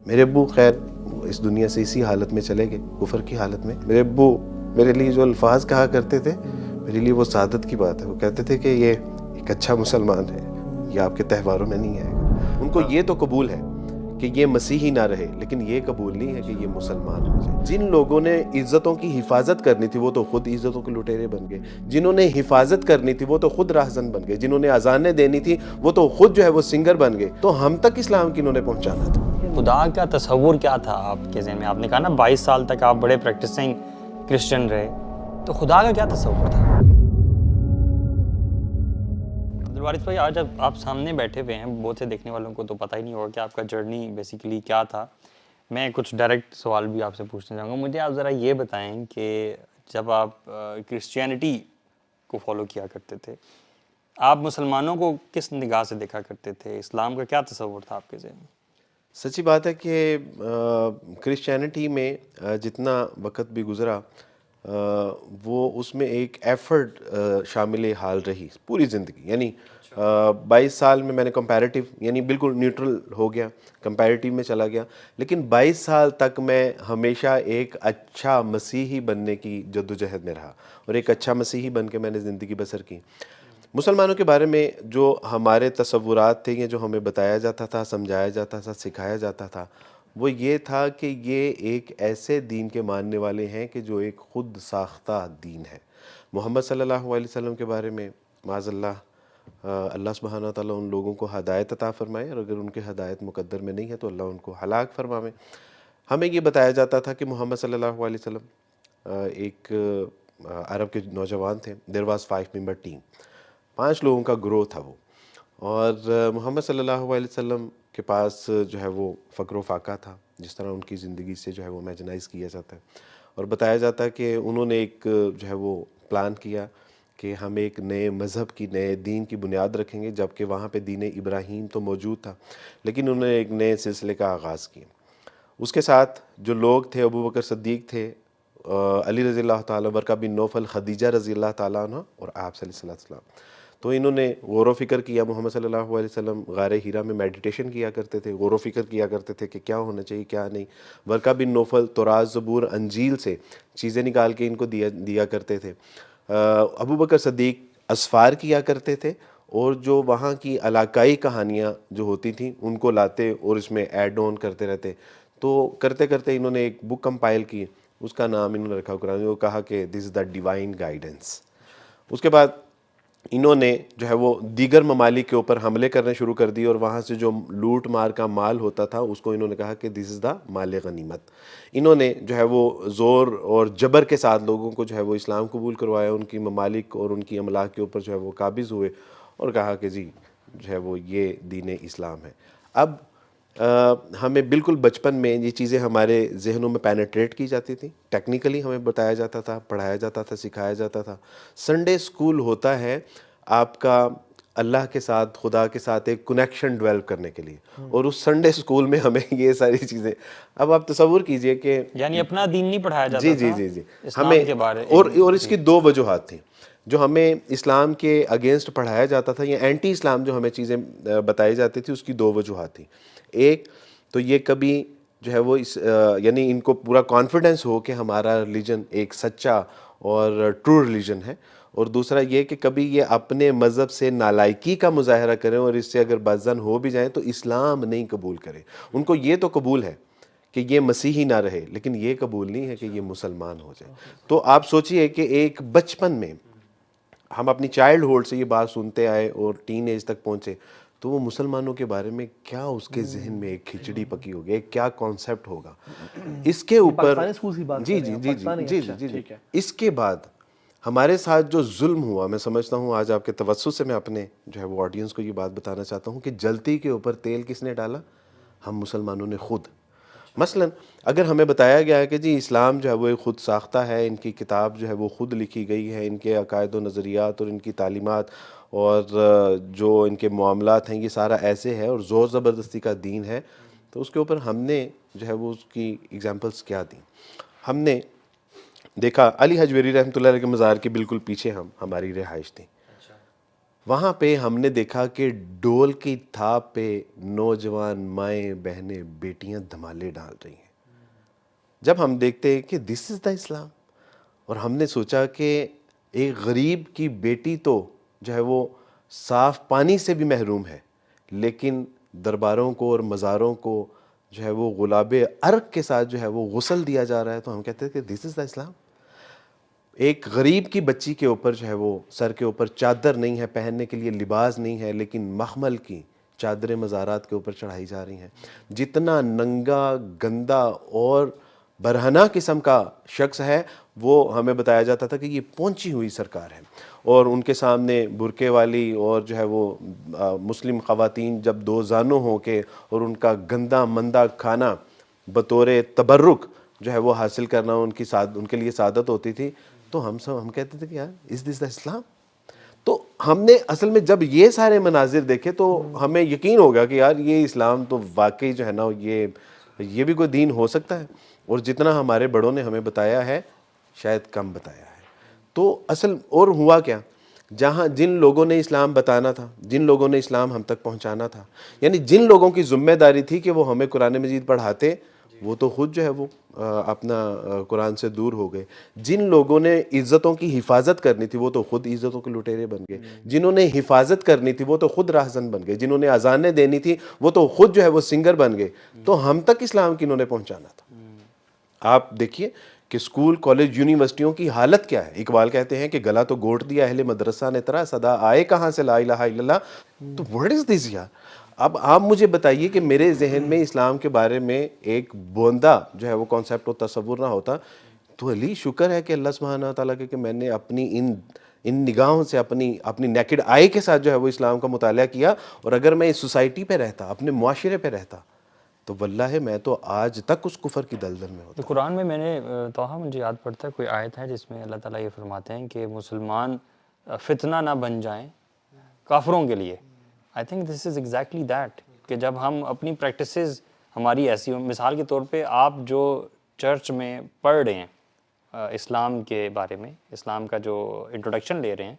میرے ابو خیر اس دنیا سے اسی حالت میں چلے گئے، کفر کی حالت میں۔ میرے ابو میرے لیے جو الفاظ کہا کرتے تھے، میرے لیے وہ سعادت کی بات ہے۔ وہ کہتے تھے کہ یہ ایک اچھا مسلمان ہے، یہ آپ کے تہواروں میں نہیں آئے گا۔ ان کو یہ تو قبول ہے کہ یہ مسیحی نہ رہے، لیکن یہ قبول نہیں ہے کہ یہ مسلمان ہو جائے۔ جن لوگوں نے عزتوں کی حفاظت کرنی تھی وہ تو خود عزتوں کے لٹیرے بن گئے، جنہوں نے حفاظت کرنی تھی وہ تو خود راہزن بن گئے، جنہوں نے اذانیں دینی تھی وہ تو خود جو ہے وہ سنگر بن گئے۔ تو ہم تک اسلام کنہوں نے پہنچانا تھا؟ خدا کا تصور کیا تھا آپ کے ذہن میں؟ آپ نے کہا نا 22 سال تک آپ بڑے پریکٹسنگ کرسچن رہے، تو خدا کا کیا تصور تھا؟ عبدالوارث بھائی، آج آپ سامنے بیٹھے ہوئے ہیں، بہت سے دیکھنے والوں کو تو پتہ ہی نہیں ہوگا کہ آپ کا جرنی بیسیکلی کیا تھا۔ میں کچھ ڈائریکٹ سوال بھی آپ سے پوچھنا چاہوں گا۔ مجھے آپ ذرا یہ بتائیں کہ جب آپ کرسچینٹی کو فالو کیا کرتے تھے، آپ مسلمانوں کو کس نگاہ سے دیکھا کرتے تھے؟ اسلام کا کیا تصور تھا آپ کے ذہن میں؟ سچی بات ہے کہ کرسچینٹی میں جتنا وقت بھی گزرا، وہ اس میں ایک ایفرٹ شامل حال رہی پوری زندگی۔ یعنی 22 سال میں نے کمپیریٹیو، یعنی بالکل نیوٹرل ہو گیا، کمپیریٹیو میں چلا گیا، لیکن 22 سال تک میں ہمیشہ ایک اچھا مسیحی بننے کی جدوجہد میں رہا، اور ایک اچھا مسیحی بن کے میں نے زندگی بسر کی۔ مسلمانوں کے بارے میں جو ہمارے تصورات تھے، یہ جو ہمیں بتایا جاتا تھا، سمجھایا جاتا تھا، سکھایا جاتا تھا، وہ یہ تھا کہ یہ ایک ایسے دین کے ماننے والے ہیں کہ جو ایک خود ساختہ دین ہے۔ محمد صلی اللہ علیہ وسلم کے بارے میں معاذ اللہ، اللہ سبحانہ تعالیٰ ان لوگوں کو ہدایت عطا فرمائے، اور اگر ان کے ہدایت مقدر میں نہیں ہے تو اللہ ان کو ہلاک فرمائے۔ ہمیں یہ بتایا جاتا تھا کہ محمد صلی اللہ علیہ وسلم ایک عرب کے نوجوان تھے۔ دیر واز 5 ممبر ٹیم، 5 لوگوں کا گروہ تھا وہ، اور محمد صلی اللہ علیہ وسلم کے پاس جو ہے وہ فقر و فاقہ تھا، جس طرح ان کی زندگی سے جو ہے وہ امیجنائز کیا جاتا ہے، اور بتایا جاتا ہے کہ انہوں نے ایک جو ہے وہ پلان کیا کہ ہم ایک نئے مذہب کی، نئے دین کی بنیاد رکھیں گے، جبکہ وہاں پہ دین ابراہیم تو موجود تھا، لیکن انہوں نے ایک نئے سلسلے کا آغاز کیا۔ اس کے ساتھ جو لوگ تھے، ابو بکر صدیق تھے، علی رضی اللہ تعالیٰ، ورقہ بن نوفل، خدیجہ رضی اللہ تعالیٰ عنہ، اور آپ صلی اللہ علیہ وسلم۔ تو انہوں نے غور و فکر کیا۔ محمد صلی اللہ علیہ وسلم غار ہیرا میں میڈیٹیشن کیا کرتے تھے، غور و فکر کیا کرتے تھے کہ کیا ہونا چاہیے کیا نہیں۔ ورقہ بن نوفل توراۃ، زبور، انجیل سے چیزیں نکال کے ان کو دیا کرتے تھے۔ ابو بکر صدیق اسفار کیا کرتے تھے، اور جو وہاں کی علاقائی کہانیاں جو ہوتی تھیں ان کو لاتے اور اس میں ایڈ آن کرتے رہتے۔ تو کرتے کرتے انہوں نے ایک بک کمپائل کی، اس کا نام انہوں نے رکھا قرآن، وہ کہا کہ دس از دا ڈیوائن گائیڈنس۔ اس کے بعد انہوں نے جو ہے وہ دیگر ممالک کے اوپر حملے کرنے شروع کر دی، اور وہاں سے جو لوٹ مار کا مال ہوتا تھا اس کو انہوں نے کہا کہ دس از دا مال غنیمت۔ انہوں نے جو ہے وہ زور اور جبر کے ساتھ لوگوں کو جو ہے وہ اسلام قبول کروایا، ان کی ممالک اور ان کی املاک کے اوپر جو ہے وہ قابض ہوئے، اور کہا کہ جی جو ہے وہ یہ دین اسلام ہے۔ اب ہمیں بالکل بچپن میں یہ چیزیں ہمارے ذہنوں میں پینیٹریٹ کی جاتی تھی، ٹیکنیکلی ہمیں بتایا جاتا تھا، پڑھایا جاتا تھا، سکھایا جاتا تھا۔ سنڈے اسکول ہوتا ہے آپ کا اللہ کے ساتھ، خدا کے ساتھ ایک کنیکشن ڈیولپ کرنے کے لیے، اور اس سنڈے اسکول میں ہمیں یہ ساری چیزیں، اب آپ تصور کیجئے کہ یعنی اپنا دین نہیں پڑھایا جاتا جی تھا جی جی جی اسلام ہمیں، کے بارے، اور اس کی 2 وجوہات تھیں جو ہمیں اسلام کے اگینسٹ پڑھایا جاتا تھا، یا اینٹی اسلام جو ہمیں چیزیں بتائی جاتی تھی، اس کی 2 وجوہات تھیں۔ ایک تو یہ کبھی جو ہے وہ یعنی ان کو پورا کانفیڈنس ہو کہ ہمارا ریلیجن ایک سچا اور ٹرو ریلیجن ہے، اور دوسرا یہ کہ کبھی یہ اپنے مذہب سے نالائکی کا مظاہرہ کریں، اور اس سے اگر بدظن ہو بھی جائیں تو اسلام نہیں قبول کریں۔ ان کو یہ تو قبول ہے کہ یہ مسیحی نہ رہے، لیکن یہ قبول نہیں ہے کہ یہ مسلمان ہو جائے۔ تو آپ سوچئے کہ ایک بچپن میں ہم اپنی چائلڈ ہوڈ سے یہ بات سنتے آئے اور ٹین ایج تک پہنچے، تو وہ مسلمانوں کے بارے میں کیا اس کے ذہن میں ایک کھچڑی پکی ہوگی، ایک کیا کانسیپٹ ہوگا۔ اس کے اوپر جی جی جی جی جی جی اس کے بعد ہمارے ساتھ جو ظلم ہوا، میں سمجھتا ہوں آج آپ کے توسط سے میں اپنے جو ہے وہ آڈینس کو یہ بات بتانا چاہتا ہوں کہ جلتی کے اوپر تیل کس نے ڈالا؟ ہم مسلمانوں نے خود۔ مثلا اگر ہمیں بتایا گیا ہے کہ جی اسلام جو ہے وہ خود ساختہ ہے، ان کی کتاب جو ہے وہ خود لکھی گئی ہے، ان کے عقائد و نظریات اور ان کی تعلیمات اور جو ان کے معاملات ہیں یہ سارا ایسے ہے، اور زور زبردستی کا دین ہے، تو اس کے اوپر ہم نے جو ہے وہ اس کی ایگزامپلس کیا دیں؟ ہم نے دیکھا علی حجویری رحمۃ اللہ علیہ کے مزار کے بالکل پیچھے ہماری رہائش تھی۔ وہاں پہ ہم نے دیکھا کہ ڈول کی تھاپ پہ نوجوان مائیں بہنیں بیٹیاں دھمالے ڈال رہی ہیں. جب ہم دیکھتے ہیں کہ دس از دا اسلام, اور ہم نے سوچا کہ ایک غریب کی بیٹی تو جو ہے وہ صاف پانی سے بھی محروم ہے, لیکن درباروں کو اور مزاروں کو جو ہے وہ گلاب عرق کے ساتھ جو ہے وہ غسل دیا جا رہا ہے, تو ہم کہتے ہیں کہ دس از دا اسلام. ایک غریب کی بچی کے اوپر جو ہے وہ سر کے اوپر چادر نہیں ہے, پہننے کے لیے لباس نہیں ہے, لیکن مخمل کی چادریں مزارات کے اوپر چڑھائی جا رہی ہیں. جتنا ننگا, گندا اور برہنہ قسم کا شخص ہے وہ ہمیں بتایا جاتا تھا کہ یہ پہنچی ہوئی سرکار ہے, اور ان کے سامنے برقعے والی اور جو ہے وہ مسلم خواتین جب دو زانوں ہو کے اور ان کا گندا مندہ کھانا بطور تبرک جو ہے وہ حاصل کرنا ان کے لیے سعادت ہوتی تھی, تو ہم کہتے تھے کہ یار از دس دا اسلام. تو ہم نے اصل میں جب یہ سارے مناظر دیکھے تو ہمیں یقین ہو گیا کہ یار یہ اسلام تو واقعی جو ہے نا یہ بھی کوئی دین ہو سکتا ہے, اور جتنا ہمارے بڑوں نے ہمیں بتایا ہے شاید کم بتایا ہے. تو اصل اور ہوا کیا, جن لوگوں نے اسلام بتانا تھا, جن لوگوں نے اسلام ہم تک پہنچانا تھا, یعنی جن لوگوں کی ذمہ داری تھی کہ وہ ہمیں قرآن مجید پڑھاتے, وہ تو خود جو ہے وہ اپنا قرآن سے دور ہو گئے. جن لوگوں نے عزتوں کی حفاظت کرنی تھی وہ تو خود عزتوں کے لٹیرے بن گئے. جنہوں نے حفاظت کرنی تھی وہ تو خود راہزن بن گئے. جنہوں نے اذانیں دینی تھی وہ تو خود جو ہے وہ سنگر بن گئے. تو ہم تک اسلام کنہوں نے پہنچانا تھا؟ آپ دیکھیے کہ اسکول, کالج, یونیورسٹیوں کی حالت کیا ہے. اقبال کہتے ہیں کہ گلا تو گھونٹ دیا اہل مدرسہ نے ترا, صدا آئے کہاں سے لا الہ الا اللہ. تو what is this یار؟ اب آپ مجھے بتائیے کہ میرے ذہن میں اسلام کے بارے میں ایک بوندا جو ہے وہ کانسیپٹ و تصور نہ ہوتا, تو علی شکر ہے کہ اللہ سبحانہ تعالیٰ کہ میں نے اپنی ان نگاہوں سے اپنی نیکڈ آئی کے ساتھ جو ہے وہ اسلام کا مطالعہ کیا. اور اگر میں اس سوسائٹی پہ رہتا, اپنے معاشرے پہ رہتا, تو واللہ میں تو آج تک اس کفر کی دلدل میں ہوتا. تو قرآن میں نے توہا مجھے یاد پڑتا ہے کوئی آیت ہے جس میں اللہ تعالیٰ یہ فرماتے ہیں کہ مسلمان فتنہ نہ بن جائیں کافروں کے لیے. I think this is exactly that, کہ جب ہم اپنی پریکٹسز ہماری ایسی ہوں, مثال کے طور پہ آپ جو چرچ میں پڑھ رہے ہیں اسلام کے بارے میں, اسلام کا جو انٹروڈکشن لے رہے ہیں,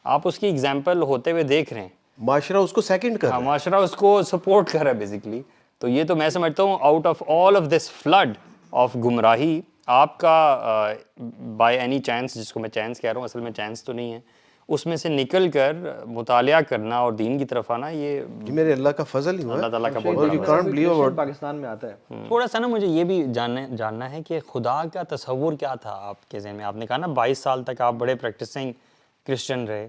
آپ اس کی ایگزامپل ہوتے ہوئے دیکھ رہے ہیں, معاشرہ اس کو سیکنڈ کر رہا ہے, معاشرہ اس کو سپورٹ کر رہا ہے بیسیکلی. تو یہ تو میں سمجھتا ہوں out of all of this flood of گمراہی, آپ کا بائی اینی چانس, جس کو میں چانس کہہ رہا ہوں اصل میں چانس تو نہیں ہے, اس میں سے نکل کر مطالعہ کرنا اور دین کی طرف آنا, یہ میرے اللہ کا فضل ہی ہوا اللہ تعالیٰ کا بہت اور بڑا you Fazal can't believe about Pakistan میں آتا ہے. تھوڑا سا نا مجھے یہ بھی جاننا ہے کہ خدا کا تصور کیا تھا آپ کے ذہن میں. آپ نے کہا نا 22 سال تک آپ بڑے پریکٹسنگ کرسچن رہے,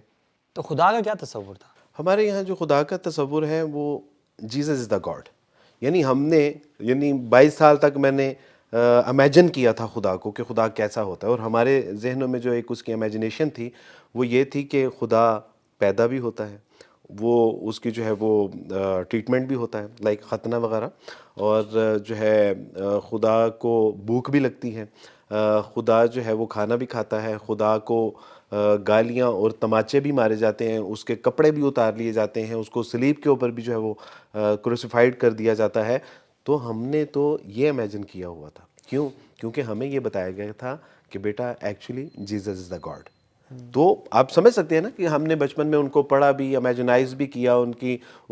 تو خدا کا کیا تصور تھا؟ ہمارے یہاں جو خدا کا تصور ہے وہ جیزس از دا گاڈ. یعنی 22 سال تک میں نے امیجن کیا تھا خدا کو کہ خدا کیسا ہوتا ہے, اور ہمارے ذہنوں میں جو ایک اس کی امیجنیشن تھی وہ یہ تھی کہ خدا پیدا بھی ہوتا ہے, وہ اس کی جو ہے وہ ٹریٹمنٹ بھی ہوتا ہے لائک ختنہ وغیرہ, اور جو ہے خدا کو بھوک بھی لگتی ہے, خدا جو ہے وہ کھانا بھی کھاتا ہے, خدا کو گالیاں اور تماچے بھی مارے جاتے ہیں, اس کے کپڑے بھی اتار لیے جاتے ہیں, اس کو صلیب کے اوپر بھی جو ہے وہ کروسیفائڈ کر دیا جاتا ہے. تو ہم نے تو یہ امیجن کیا ہوا تھا. کیونکہ ہمیں یہ بتایا گیا تھا کہ بیٹا actually Jesus is the God. تو آپ سمجھ سکتے ہیں نا کہ ہم نے بچپن میں ان کو پڑھا بھی, امیجنائز بھی کیا, ان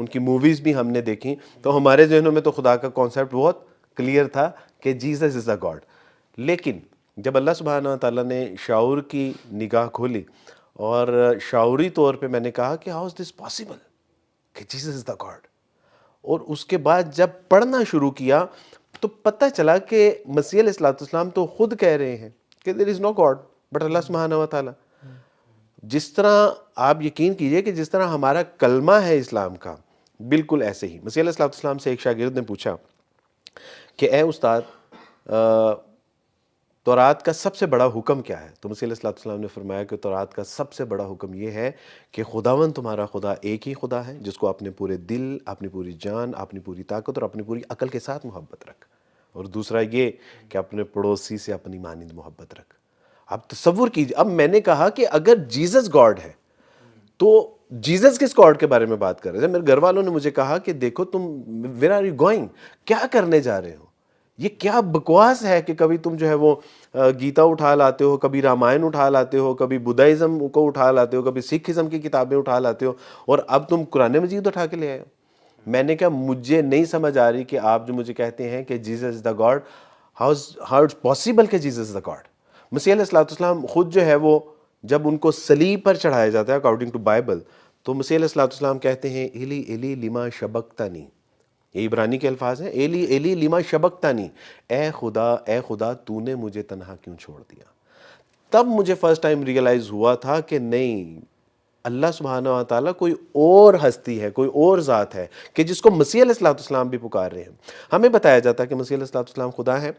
کی موویز بھی ہم نے دیکھی, تو ہمارے ذہنوں میں تو خدا کا کانسیپٹ بہت کلیئر تھا کہ جیزس از دا گاڈ. لیکن جب اللہ سبحانہ تعالیٰ نے شعور کی نگاہ کھولی اور شعوری طور پہ میں نے کہا کہ ہاؤ از دس پاسبل کہ جیزس از دا گاڈ, اور اس کے بعد جب پڑھنا شروع کیا تو پتہ چلا کہ مسیح علیہ الصلوۃ والسلام تو خود کہہ رہے ہیں کہ دیر از نو گاڈ بٹ اللہ سبحانہ و تعالیٰ. جس طرح آپ یقین کیجئے کہ جس طرح ہمارا کلمہ ہے اسلام کا, بالکل ایسے ہی مسیح علیہ الصلوۃ والسلام سے ایک شاگرد نے پوچھا کہ اے استاد تورات کا سب سے بڑا حکم کیا ہے؟ تو مسیح علیہ الصلوۃ والسلام نے فرمایا کہ تورات کا سب سے بڑا حکم یہ ہے کہ خداوند تمہارا خدا ایک ہی خدا ہے جس کو اپنے پورے دل, اپنی پوری جان, اپنی پوری طاقت اور اپنی پوری عقل کے ساتھ محبت رکھ, اور دوسرا یہ کہ اپنے پڑوسی سے اپنی مانند محبت رکھ. اب تصور کیجیے, اب میں نے کہا کہ اگر جیزس گاڈ ہے تو جیزس کس گاڈ کے بارے میں بات کر رہے ہیں؟ میرے گھر والوں نے مجھے کہا کہ دیکھو تم ویئر آر یو گوئنگ, کیا کرنے جا رہے ہو, یہ کیا بکواس ہے کہ کبھی تم جو ہے وہ گیتا اٹھا لاتے ہو، کبھی رامائن اٹھا لاتے ہو، کبھی بدھائزم کو اٹھا لاتے ہو، کبھی سکھ ازم کی کتابیں اٹھا لاتے ہو، اور اب تم قرآن مجید اٹھا کے لے آئے ہو۔ میں نے کہا مجھے نہیں سمجھ آ رہی کہ آپ جو مجھے کہتے ہیں کہ Jesus is the God, how it's possible کہ جیزس از دا گاڈ۔ مسیح علیہ الصلوۃ والسلام خود جو ہے وہ جب ان کو صلیب پر چڑھایا جاتا ہے اکارڈنگ ٹو بائبل، تو مسیح علیہ الصلوۃ والسلام کہتے ہیں ایلی ایلی لما شبقتنی، یہ عبرانی کے الفاظ ہیں، ایلی ایلی لما شبقتنی، اے خدا تو نے مجھے تنہا کیوں چھوڑ دیا۔ تب مجھے فرسٹ ٹائم ریئلائز ہوا تھا کہ نہیں، اللہ سبحانہ و تعالیٰ کوئی اور ہستی ہے، کوئی اور ذات ہے کہ جس کو مسیح علیہ الصلوۃ والسلام بھی پکار رہے ہیں۔ ہمیں بتایا جاتا ہے کہ مسیح علیہ الصلوۃ والسلام خدا ہے،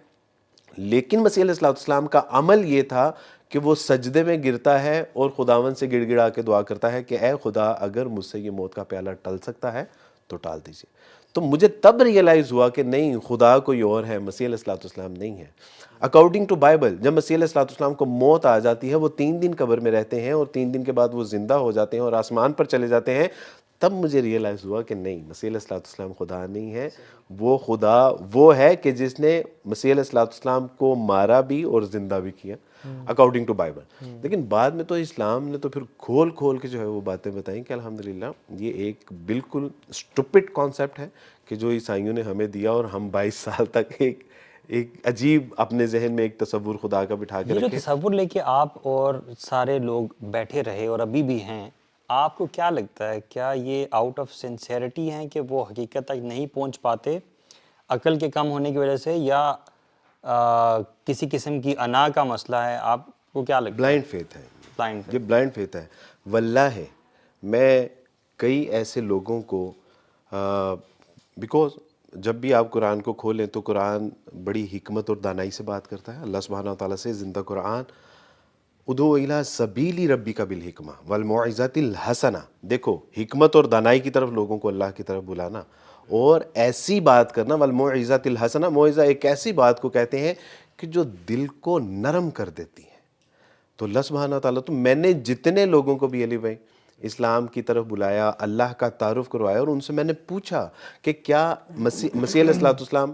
لیکن مسیح علیہ الصلوۃ والسلام کا عمل یہ تھا کہ وہ سجدے میں گرتا ہے اور خداون سے گڑ گڑا کے دعا کرتا ہے کہ اے خدا اگر مجھ سے یہ موت کا پیالہ ٹل سکتا ہے تو ٹال دیجیے۔ تو مجھے تب ریئلائز ہوا کہ نہیں، خدا کوئی اور ہے، مسیح علیہ الصلوۃ والسلام نہیں ہے۔ اکارڈنگ ٹو بائبل جب مسیح علیہ الصلوۃ والسلام کو موت آ جاتی ہے، وہ 3 دن قبر میں رہتے ہیں اور 3 دن کے بعد وہ زندہ ہو جاتے ہیں اور آسمان پر چلے جاتے ہیں، تب مجھے ریئلائز ہوا کہ نہیں، مسیح علیہ الصلوۃ والسلام خدا نہیں ہے، وہ خدا وہ ہے کہ جس نے مسیح علیہ الصلوۃ والسلام کو مارا بھی اور زندہ بھی کیا اکارڈنگ ٹو بائبل۔ لیکن بعد میں تو اسلام نے تو پھر کھول کھول کے جو ہے وہ باتیں بتائیں کہ الحمدللہ یہ ایک بالکل اسٹوپڈ کانسیپٹ ہے کہ جو عیسائیوں نے ہمیں دیا، اور ہم 22 سال تک ایک عجیب اپنے ذہن میں ایک تصور خدا کا بٹھا کے یہ جو رکھے۔ تصور لے کے آپ اور سارے لوگ بیٹھے رہے اور ابھی بھی ہیں، آپ کو کیا لگتا ہے، کیا یہ آؤٹ آف سنسیئرٹی ہیں کہ وہ حقیقت تک نہیں پہنچ پاتے عقل کے کم ہونے کی وجہ سے، یا کسی قسم کی انا کا مسئلہ ہے؟ آپ کو کیا لگتا ہے؟ بلائنڈ فیتھ ہے، بلائنڈ یہ بلائنڈ فیتھ ہے واللہ ہے۔ میں کئی ایسے لوگوں کو بیکوز جب بھی آپ قرآن کو کھولیں تو قرآن بڑی حکمت اور دانائی سے بات کرتا ہے۔ اللہ سبحانہ و تعالیٰ سے زندہ قرآن، ادعو الی سبیل ربک بالحکمہ والموعظۃ الحسنہ، دیکھو حکمت اور دانائی کی طرف لوگوں کو اللہ کی طرف بلانا اور ایسی بات کرنا، والموعظۃ الحسنہ، موعظہ ایک ایسی بات کو کہتے ہیں کہ جو دل کو نرم کر دیتی ہے۔ تو اللہ سبحانہ و تعالیٰ، تو میں نے جتنے لوگوں کو بھی علی بھائی اسلام کی طرف بلایا، اللہ کا تعارف کروایا، اور ان سے میں نے پوچھا کہ کیا مسیح علیہ الصلوۃ والسلام،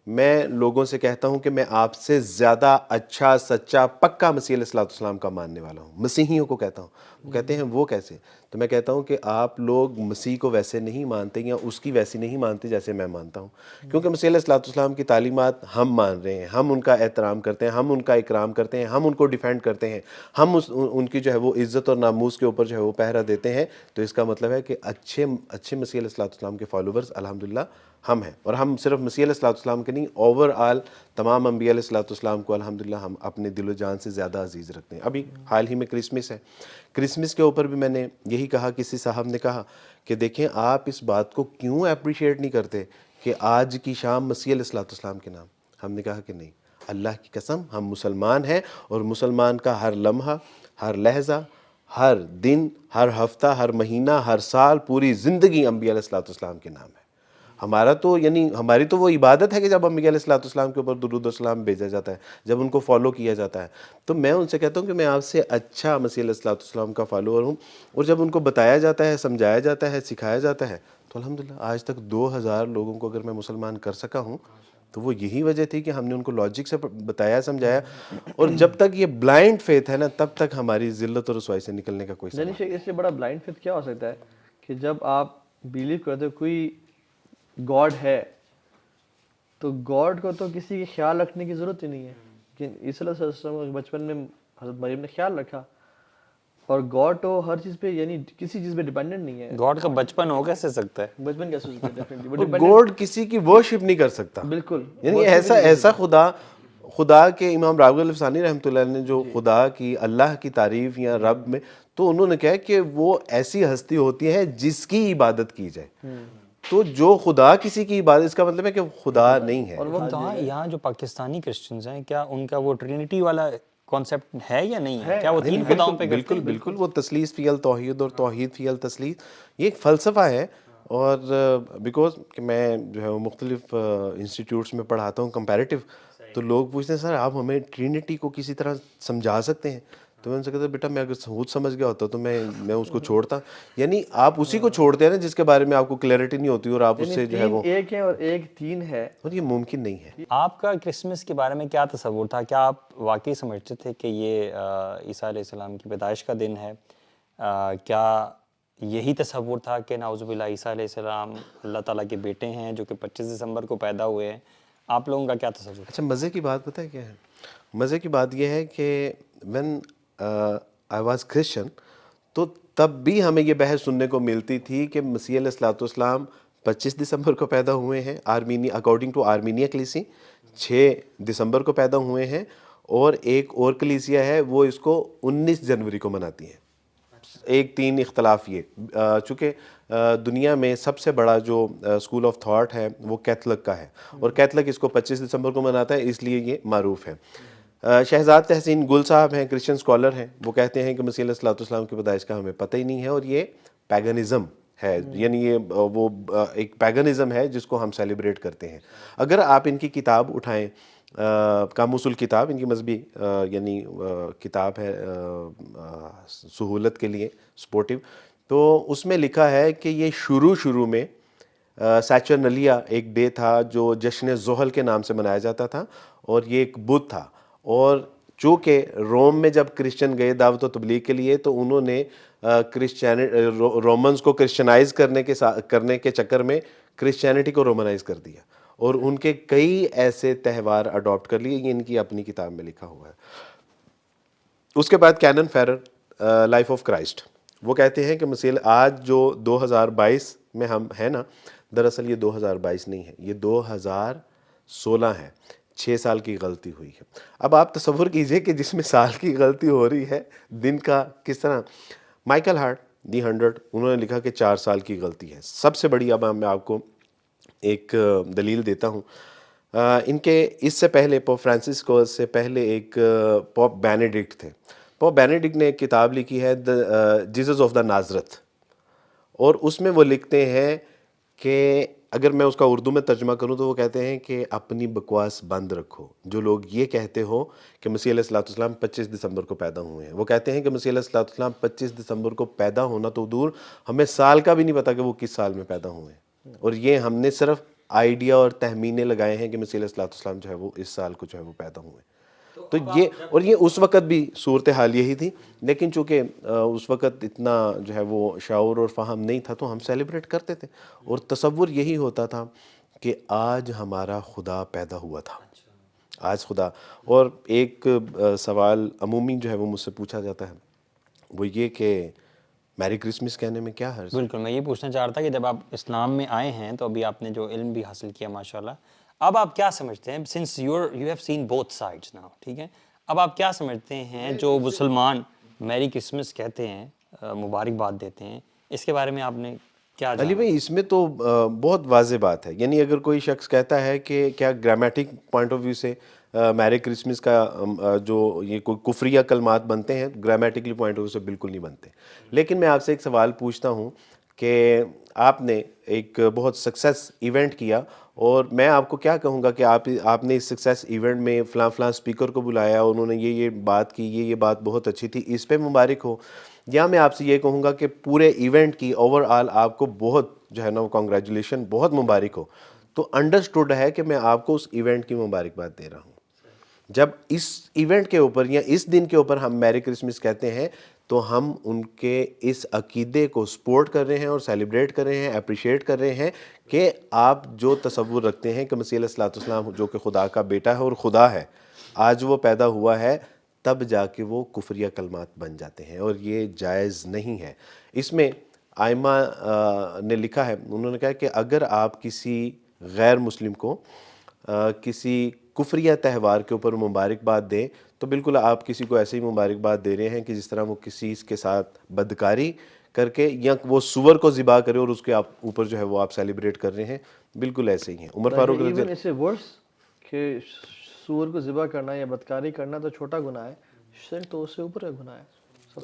میں لوگوں سے کہتا ہوں کہ میں آپ سے زیادہ اچھا، سچا، پکا مسیح علیہ الصلوۃ والسلام کا ماننے والا ہوں، مسیحیوں کو کہتا ہوں۔ وہ کہتے ہیں وہ کیسے؟ تو میں کہتا ہوں کہ آپ لوگ مسیح کو ویسے نہیں مانتے یا اس کی ویسی نہیں مانتے جیسے میں مانتا ہوں، کیونکہ مسیح علیہ الصلوۃ والسلام کی تعلیمات ہم مان رہے ہیں، ہم ان کا احترام کرتے ہیں، ہم ان کا اکرام کرتے ہیں، ہم ان کو ڈیفینڈ کرتے ہیں، ہم ان کی جو ہے وہ عزت اور ناموس کے اوپر جو ہے وہ پہرا دیتے ہیں۔ تو اس کا مطلب ہے کہ اچھے مسیح علیہ الصلوۃ والسلام کے فالوورز الحمدللہ ہم ہیں، اور ہم صرف مسیح علیہ الصلوۃ والسلام کے نہیں، اوور آل تمام انبیاء علیہ الصلوۃ والسلام کو الحمدللہ ہم اپنے دل و جان سے زیادہ عزیز رکھتے ہیں۔ ابھی حال ہی میں کرسمس ہے، کرسمس کے اوپر بھی میں نے یہی کہا، کسی صاحب نے کہا کہ دیکھیں آپ اس بات کو کیوں اپریشیٹ نہیں کرتے کہ آج کی شام مسیح علیہ الصلوۃ والسلام کے نام؟ ہم نے کہا کہ نہیں، اللہ کی قسم ہم مسلمان ہیں، اور مسلمان کا ہر لمحہ، ہر لحظہ، ہر دن، ہر ہفتہ، ہر مہینہ، ہر سال، پوری زندگی انبیاء علیہ الصلوۃ والسلام کے نام ہے۔ ہمارا تو یعنی ہماری تو وہ عبادت ہے کہ جب انبیاء علیہ الصلوۃ والسلام کے اوپر درود و سلام بھیجا جاتا ہے، جب ان کو فالو کیا جاتا ہے، تو میں ان سے کہتا ہوں کہ میں آپ سے اچھا مسیح علیہ الصلوۃ والسلام کا فالوور ہوں، اور جب ان کو بتایا جاتا ہے، سمجھایا جاتا ہے، سکھایا جاتا ہے، تو الحمدللہ آج تک 2000 لوگوں کو اگر میں مسلمان کر سکا ہوں تو وہ یہی وجہ تھی کہ ہم نے ان کو لاجک سے بتایا، سمجھایا، اور جب تک یہ بلائنڈ فیتھ ہے نا، تب تک ہماری ذلت اور رسوائی سے نکلنے کا کوئی یعنی اس سے بڑا بلائنڈ فیتھ کیا ہو سکتا ہے کہ جب آپ بیلیو کرتے ہو کوئی گاڈ ہے، تو گاڈ کو تو کسی کے خیال رکھنے کی ضرورت ہی نہیں ہے، لیکن عیسی علیہ السلام بچپن میں حضرت مریم نے خیال رکھا، اور گاڈ تو ہر چیز پہ، یعنی کسی چیز پہ ڈیپینڈنٹ نہیں ہے۔ گاڈ کا بچپن ہو کیسے سکتا ہے؟ بچپن کیسے ہو سکتا ہے؟ ڈیفینیٹلی گاڈ کسی کی ورشپ نہیں کر سکتا، بالکل، یعنی ایسا خدا کے امام راغب الفسانی رحمۃ اللہ علیہ نے جو خدا کی، اللہ کی تعریف یا رب میں، تو انہوں نے کہا کہ وہ ایسی ہستی ہوتی ہے جس کی عبادت کی جائے، تو جو خدا کسی کی عبادت، اس کا مطلب ہے کہ خدا نہیں ہے۔ اور وہ یہاں جو پاکستانی کرسچنز ہیں، کیا ان کا وہ ٹرینٹی والا کانسیپٹ ہے یا نہیں ہے؟ کیا وہ تین خداؤں پہ بالکل بالکل، وہ تثلیث فی التوحید اور توحید فی التثلیث، یہ ایک فلسفہ ہے۔ اور بیکوز کہ میں جو ہے وہ مختلف انسٹیٹیوٹس میں پڑھاتا ہوں کمپیریٹیو، تو لوگ پوچھتے ہیں سر آپ ہمیں ٹرینٹی کو کسی طرح سمجھا سکتے ہیں؟ تو میں ان سے کہتا بیٹا میں اگر خود سمجھ گیا ہوتا تو میں اس کو چھوڑتا. یعنی آپ اسی کو چھوڑتے ہیں نا جس کے بارے میں آپ کو کلیئرٹی نہیں ہوتی اور آپ اس سے جو ہے وہ, ایک ہے اور ایک 3 ہے, اور یہ ممکن نہیں ہے. آپ کا کرسمس کے بارے میں کیا تصور تھا؟ کیا آپ واقعی سمجھتے تھے کہ یہ عیسیٰ علیہ السلام کی پیدائش کا دن ہے؟ کیا یہی تصور تھا کہ نعوذ باللہ عیسیٰ علیہ السلام اللہ تعالیٰ کے بیٹے ہیں جو کہ 25 دسمبر کو پیدا ہوئے ہیں؟ آپ لوگوں کا کیا تصور تھا؟ اچھا مزے کی بات پتہ ہے کیا ہے؟ مزے کی بات یہ ہے کہ when I was Christian تو تب بھی ہمیں یہ بحث سننے کو ملتی تھی کہ مسیح علیہ الصلوۃ والسلام 25 دسمبر کو پیدا ہوئے ہیں اکارڈنگ ٹو آرمینیا کلیسی 6 دسمبر کو پیدا ہوئے ہیں, اور ایک اور کلیسیا ہے وہ اس کو 19 جنوری کو مناتی ہے. 3 اختلاف یہ, چونکہ دنیا میں سب سے بڑا جو اسکول آف تھاٹ ہے وہ کیتھولک کا ہے, اور کیتھولک اس کو 25 دسمبر کو مناتا ہے, اس لیے یہ معروف ہے. شہزاد تحسین گل صاحب ہیں, کرسچن اسکالر ہیں, وہ کہتے ہیں کہ مسیح علیہ الصلوۃ والسلام کی پیدائش کا ہمیں پتہ ہی نہیں ہے, اور یہ پیگنزم ہے, یعنی یہ وہ ایک پیگنزم ہے جس کو ہم سیلیبریٹ کرتے ہیں. اگر آپ ان کی کتاب اٹھائیں, قاموس الکتاب ان کی مذہبی یعنی کتاب ہے سہولت کے لیے سپورٹیو, تو اس میں لکھا ہے کہ یہ شروع میں سیچرنلیا ایک ڈے تھا جو جشن زحل کے نام سے منایا جاتا تھا, اور یہ ایک بدھ تھا. اور چونکہ روم میں جب کرسچن گئے دعوت و تبلیغ کے لیے تو انہوں نے رومنز کو کرسچنائز کرنے کے چکر میں کرسچینٹی کو رومنائز کر دیا, اور ان کے کئی ایسے تہوار اڈاپٹ کر لیے. یہ ان کی اپنی کتاب میں لکھا ہوا ہے. اس کے بعد کینن فیرر لائف آف کرائسٹ, وہ کہتے ہیں کہ مسیح آج جو 2022 میں ہم ہیں نا, دراصل یہ 2022 نہیں ہے, یہ 2016 ہے. 6 سال کی غلطی ہوئی ہے. اب آپ تصور کیجئے کہ جس میں سال کی غلطی ہو رہی ہے دن کا کس طرح. مائیکل ہارٹ دی 100 انہوں نے لکھا کہ 4 سال کی غلطی ہے. سب سے بڑی, اب میں آپ کو ایک دلیل دیتا ہوں. ان کے اس سے پہلے پوپ فرانسس کو سے پہلے ایک پوپ بینیڈکٹ تھے. پوپ بینیڈکٹ نے ایک کتاب لکھی ہے جیزس آف دا نازرت, اور اس میں وہ لکھتے ہیں کہ اگر میں اس کا اردو میں ترجمہ کروں تو وہ کہتے ہیں کہ اپنی بکواس بند رکھو. جو لوگ یہ کہتے ہو کہ مسیح علیہ الصلوۃ والسلام 25 دسمبر کو پیدا ہوئے ہیں, وہ کہتے ہیں کہ مسیح علیہ الصلوۃ والسلام 25 دسمبر کو پیدا ہونا تو دور, ہمیں سال کا بھی نہیں پتا کہ وہ کس سال میں پیدا ہوئے ہیں, اور یہ ہم نے صرف آئیڈیا اور تخمینے لگائے ہیں کہ مسیح علیہ الصلوۃ والسلام جو ہے وہ اس سال کو جو ہے وہ پیدا ہوئے ہیں. تو یہ اس وقت بھی صورتحال یہی تھی, لیکن چونکہ اس وقت اتنا جو ہے وہ شعور اور فہم نہیں تھا تو ہم سیلیبریٹ کرتے تھے, اور تصور یہی ہوتا تھا کہ آج ہمارا خدا پیدا ہوا تھا, آج خدا. اور ایک سوال عمومی جو ہے وہ مجھ سے پوچھا جاتا ہے, وہ یہ کہ میری کرسمس کہنے میں کیا حرج. بالکل, میں یہ پوچھنا چاہ رہا تھا کہ جب آپ اسلام میں آئے ہیں تو ابھی آپ نے جو علم بھی حاصل کیا ماشاءاللہ, اب آپ کیا سمجھتے ہیں, since you have seen both sides now, ٹھیک ہے, اب آپ کیا سمجھتے ہیں جو مسلمان میری کرسمس کہتے ہیں, مبارکباد دیتے ہیں, اس کے بارے میں آپ نے کیا جانا؟ علی بھائی اس میں تو بہت واضح بات ہے. یعنی اگر کوئی شخص کہتا ہے کہ کیا گرامیٹک پوائنٹ آف ویو سے میری کرسمس کا جو یہ کوئی کفریہ کلمات بنتے ہیں, گرامیٹکلی پوائنٹ آف ویو سے بالکل نہیں بنتے. لیکن میں آپ سے ایک سوال پوچھتا ہوں کہ آپ نے ایک بہت سکسیس ایونٹ کیا, اور میں آپ کو کیا کہوں گا کہ آپ نے اس سکسیس ایونٹ میں فلاں اسپیکر کو بلایا, انہوں نے یہ بات کی, یہ بات بہت اچھی تھی, اس پہ مبارک ہو. یا میں آپ سے یہ کہوں گا کہ پورے ایونٹ کی اوور آل آپ کو بہت جو ہے نا وہ کانگریچولیشن, بہت مبارک ہو, تو انڈرسٹوڈ ہے کہ میں آپ کو اس ایونٹ کی مبارکباد دے رہا ہوں. جب اس ایونٹ کے اوپر یا اس دن کے اوپر ہم میری کرسمس کہتے ہیں تو ہم ان کے اس عقیدے کو سپورٹ کر رہے ہیں اور سیلیبریٹ کر رہے ہیں, اپریشیٹ کر رہے ہیں کہ آپ جو تصور رکھتے ہیں کہ مسیح علیہ الصلوۃ والسلام جو کہ خدا کا بیٹا ہے اور خدا ہے, آج وہ پیدا ہوا ہے, تب جا کے وہ کفریہ کلمات بن جاتے ہیں, اور یہ جائز نہیں ہے. اس میں آئمہ نے لکھا ہے, انہوں نے کہا کہ اگر آپ کسی غیر مسلم کو کسی کفریہ تہوار کے اوپر مبارکباد دیں تو بالکل آپ کسی کو ایسے ہی مبارکباد دے رہے ہیں کہ جس طرح وہ کسی کے ساتھ بدکاری کر کے یا وہ سور کو ذبح کرے اور اس کے اوپر جو ہے وہ آپ سیلیبریٹ کر رہے ہیں, بالکل ایسے ہی ہیں. عمر فاروق رضی ایون اسے ورس کہ سور کو ذبح کرنا یا بدکاری کرنا تو چھوٹا گناہ ہے, شرک تو اس سے اوپر کا گناہ ہے.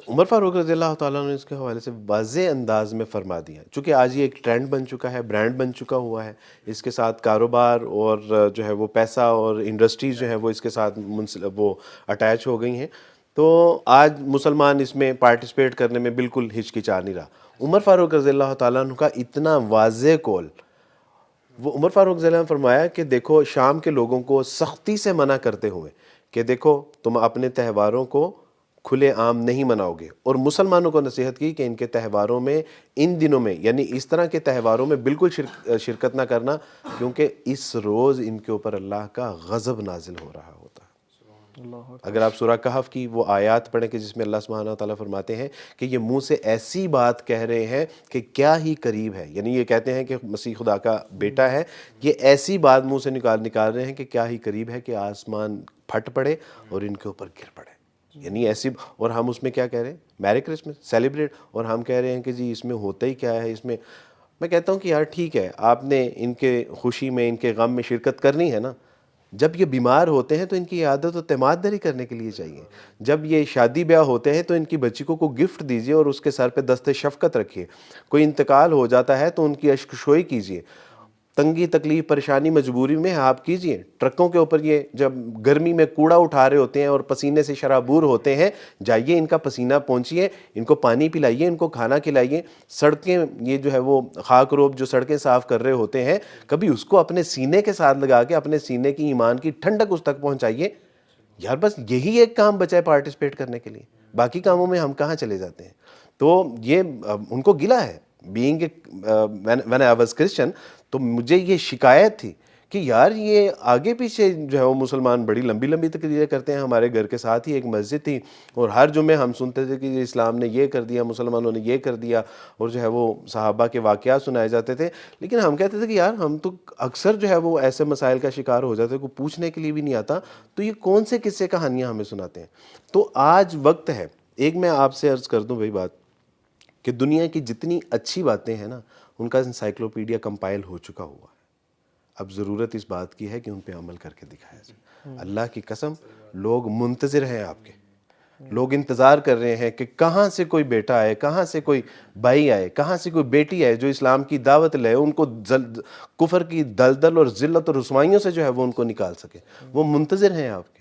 عمر فاروق رضی اللہ تعالیٰ نے اس کے حوالے سے واضح انداز میں فرما دیا, چونکہ آج یہ ایک ٹرینڈ بن چکا ہے, برانڈ بن چکا ہوا ہے, اس کے ساتھ کاروبار اور جو ہے وہ پیسہ اور انڈسٹریز جو ہے وہ اس کے ساتھ وہ اٹیچ ہو گئی ہیں. تو آج مسلمان اس میں پارٹیسپیٹ کرنے میں بالکل ہچکچا نہیں رہا. عمر فاروق رضی اللہ تعالیٰ عنہ کا اتنا واضح قول, وہ عمر فاروق رضی اللہ عنہ نے فرمایا کہ دیکھو شام کے لوگوں کو سختی سے منع کرتے ہوئے کہ دیکھو تم اپنے تہواروں کو کھلے عام نہیں مناؤ گے, اور مسلمانوں کو نصیحت کی کہ ان کے تہواروں میں, ان دنوں میں, یعنی اس طرح کے تہواروں میں بالکل شرکت نہ کرنا, کیونکہ اس روز ان کے اوپر اللہ کا غضب نازل ہو رہا ہوتا ہے. اگر آپ سورہ کہف کی وہ آیات پڑھیں کہ جس میں اللہ سبحانہ وتعالیٰ فرماتے ہیں کہ یہ منہ سے ایسی بات کہہ رہے ہیں کہ کیا ہی قریب ہے, یعنی یہ کہتے ہیں کہ مسیح خدا کا بیٹا ہے, یہ ایسی بات منہ سے نکال رہے ہیں کہ کیا ہی قریب ہے کہ آسمان پھٹ پڑے اور ان کے اوپر گر پڑے, یعنی ایسی. اور ہم اس میں کیا کہہ رہے ہیں, میری کرسمس سیلیبریٹ, اور ہم کہہ رہے ہیں کہ جی اس میں ہوتا ہی کیا ہے. اس میں میں کہتا ہوں کہ یار ٹھیک ہے, آپ نے ان کے خوشی میں, ان کے غم میں شرکت کرنی ہے نا. جب یہ بیمار ہوتے ہیں تو ان کی عادت و تیمارداری کرنے کے لیے چاہیے. جب یہ شادی بیاہ ہوتے ہیں تو ان کی بچی کو گفٹ دیجیے اور اس کے سر پہ دست شفقت رکھیے. کوئی انتقال ہو جاتا ہے تو ان کی اشک شوئی کیجیے. تنگی تکلیف پریشانی مجبوری میں آپ کیجیے. ٹرکوں کے اوپر یہ جب گرمی میں کوڑا اٹھا رہے ہوتے ہیں اور پسینے سے شرابور ہوتے ہیں, جائیے ان کا پسینہ پہنچیے, ان کو پانی پلائیے, ان کو کھانا کھلائیے. سڑکیں یہ جو ہے وہ خاک روب جو سڑکیں صاف کر رہے ہوتے ہیں, کبھی اس کو اپنے سینے کے ساتھ لگا کے اپنے سینے کی ایمان کی ٹھنڈک اس تک پہنچائیے. یار بس یہی ایک کام بچا ہے پارٹیسپیٹ کرنے کے لیے, باقی کاموں میں ہم کہاں چلے جاتے ہیں. تو یہ ان کو گلا ہے. Being when I was Christian, تو مجھے یہ شکایت تھی کہ یار یہ آگے پیچھے جو ہے وہ مسلمان بڑی لمبی لمبی تقریریں کرتے ہیں. ہمارے گھر کے ساتھ ہی ایک مسجد تھی اور ہر جمعے ہم سنتے تھے کہ اسلام نے یہ کر دیا, مسلمانوں نے یہ کر دیا, اور جو ہے وہ صحابہ کے واقعات سنائے جاتے تھے. لیکن ہم کہتے تھے کہ یار ہم تو اکثر جو ہے وہ ایسے مسائل کا شکار ہو جاتے ہیں, کوئی پوچھنے کے لیے بھی نہیں آتا, تو یہ کون سے قصے کہانیاں ہمیں سناتے ہیں. تو آج وقت ہے, ایک میں آپ سے عرض کر دوں بھائی بات, کہ دنیا کی جتنی اچھی باتیں ہیں نا ان کا انسائکلوپیڈیا کمپائل ہو چکا ہوا ہے. اب ضرورت اس بات کی ہے کہ ان پہ عمل کر کے دکھایا جائے. اللہ کی قسم لوگ منتظر ہیں آپ کے, لوگ انتظار کر رہے ہیں کہ کہاں سے کوئی بیٹا آئے, کہاں سے کوئی بھائی آئے, کہاں سے کوئی بیٹی آئے جو اسلام کی دعوت لے, ان کو کفر کی دلدل اور ذلت اور رسوائیوں سے جو ہے وہ ان کو نکال سکے. وہ منتظر ہیں آپ کے.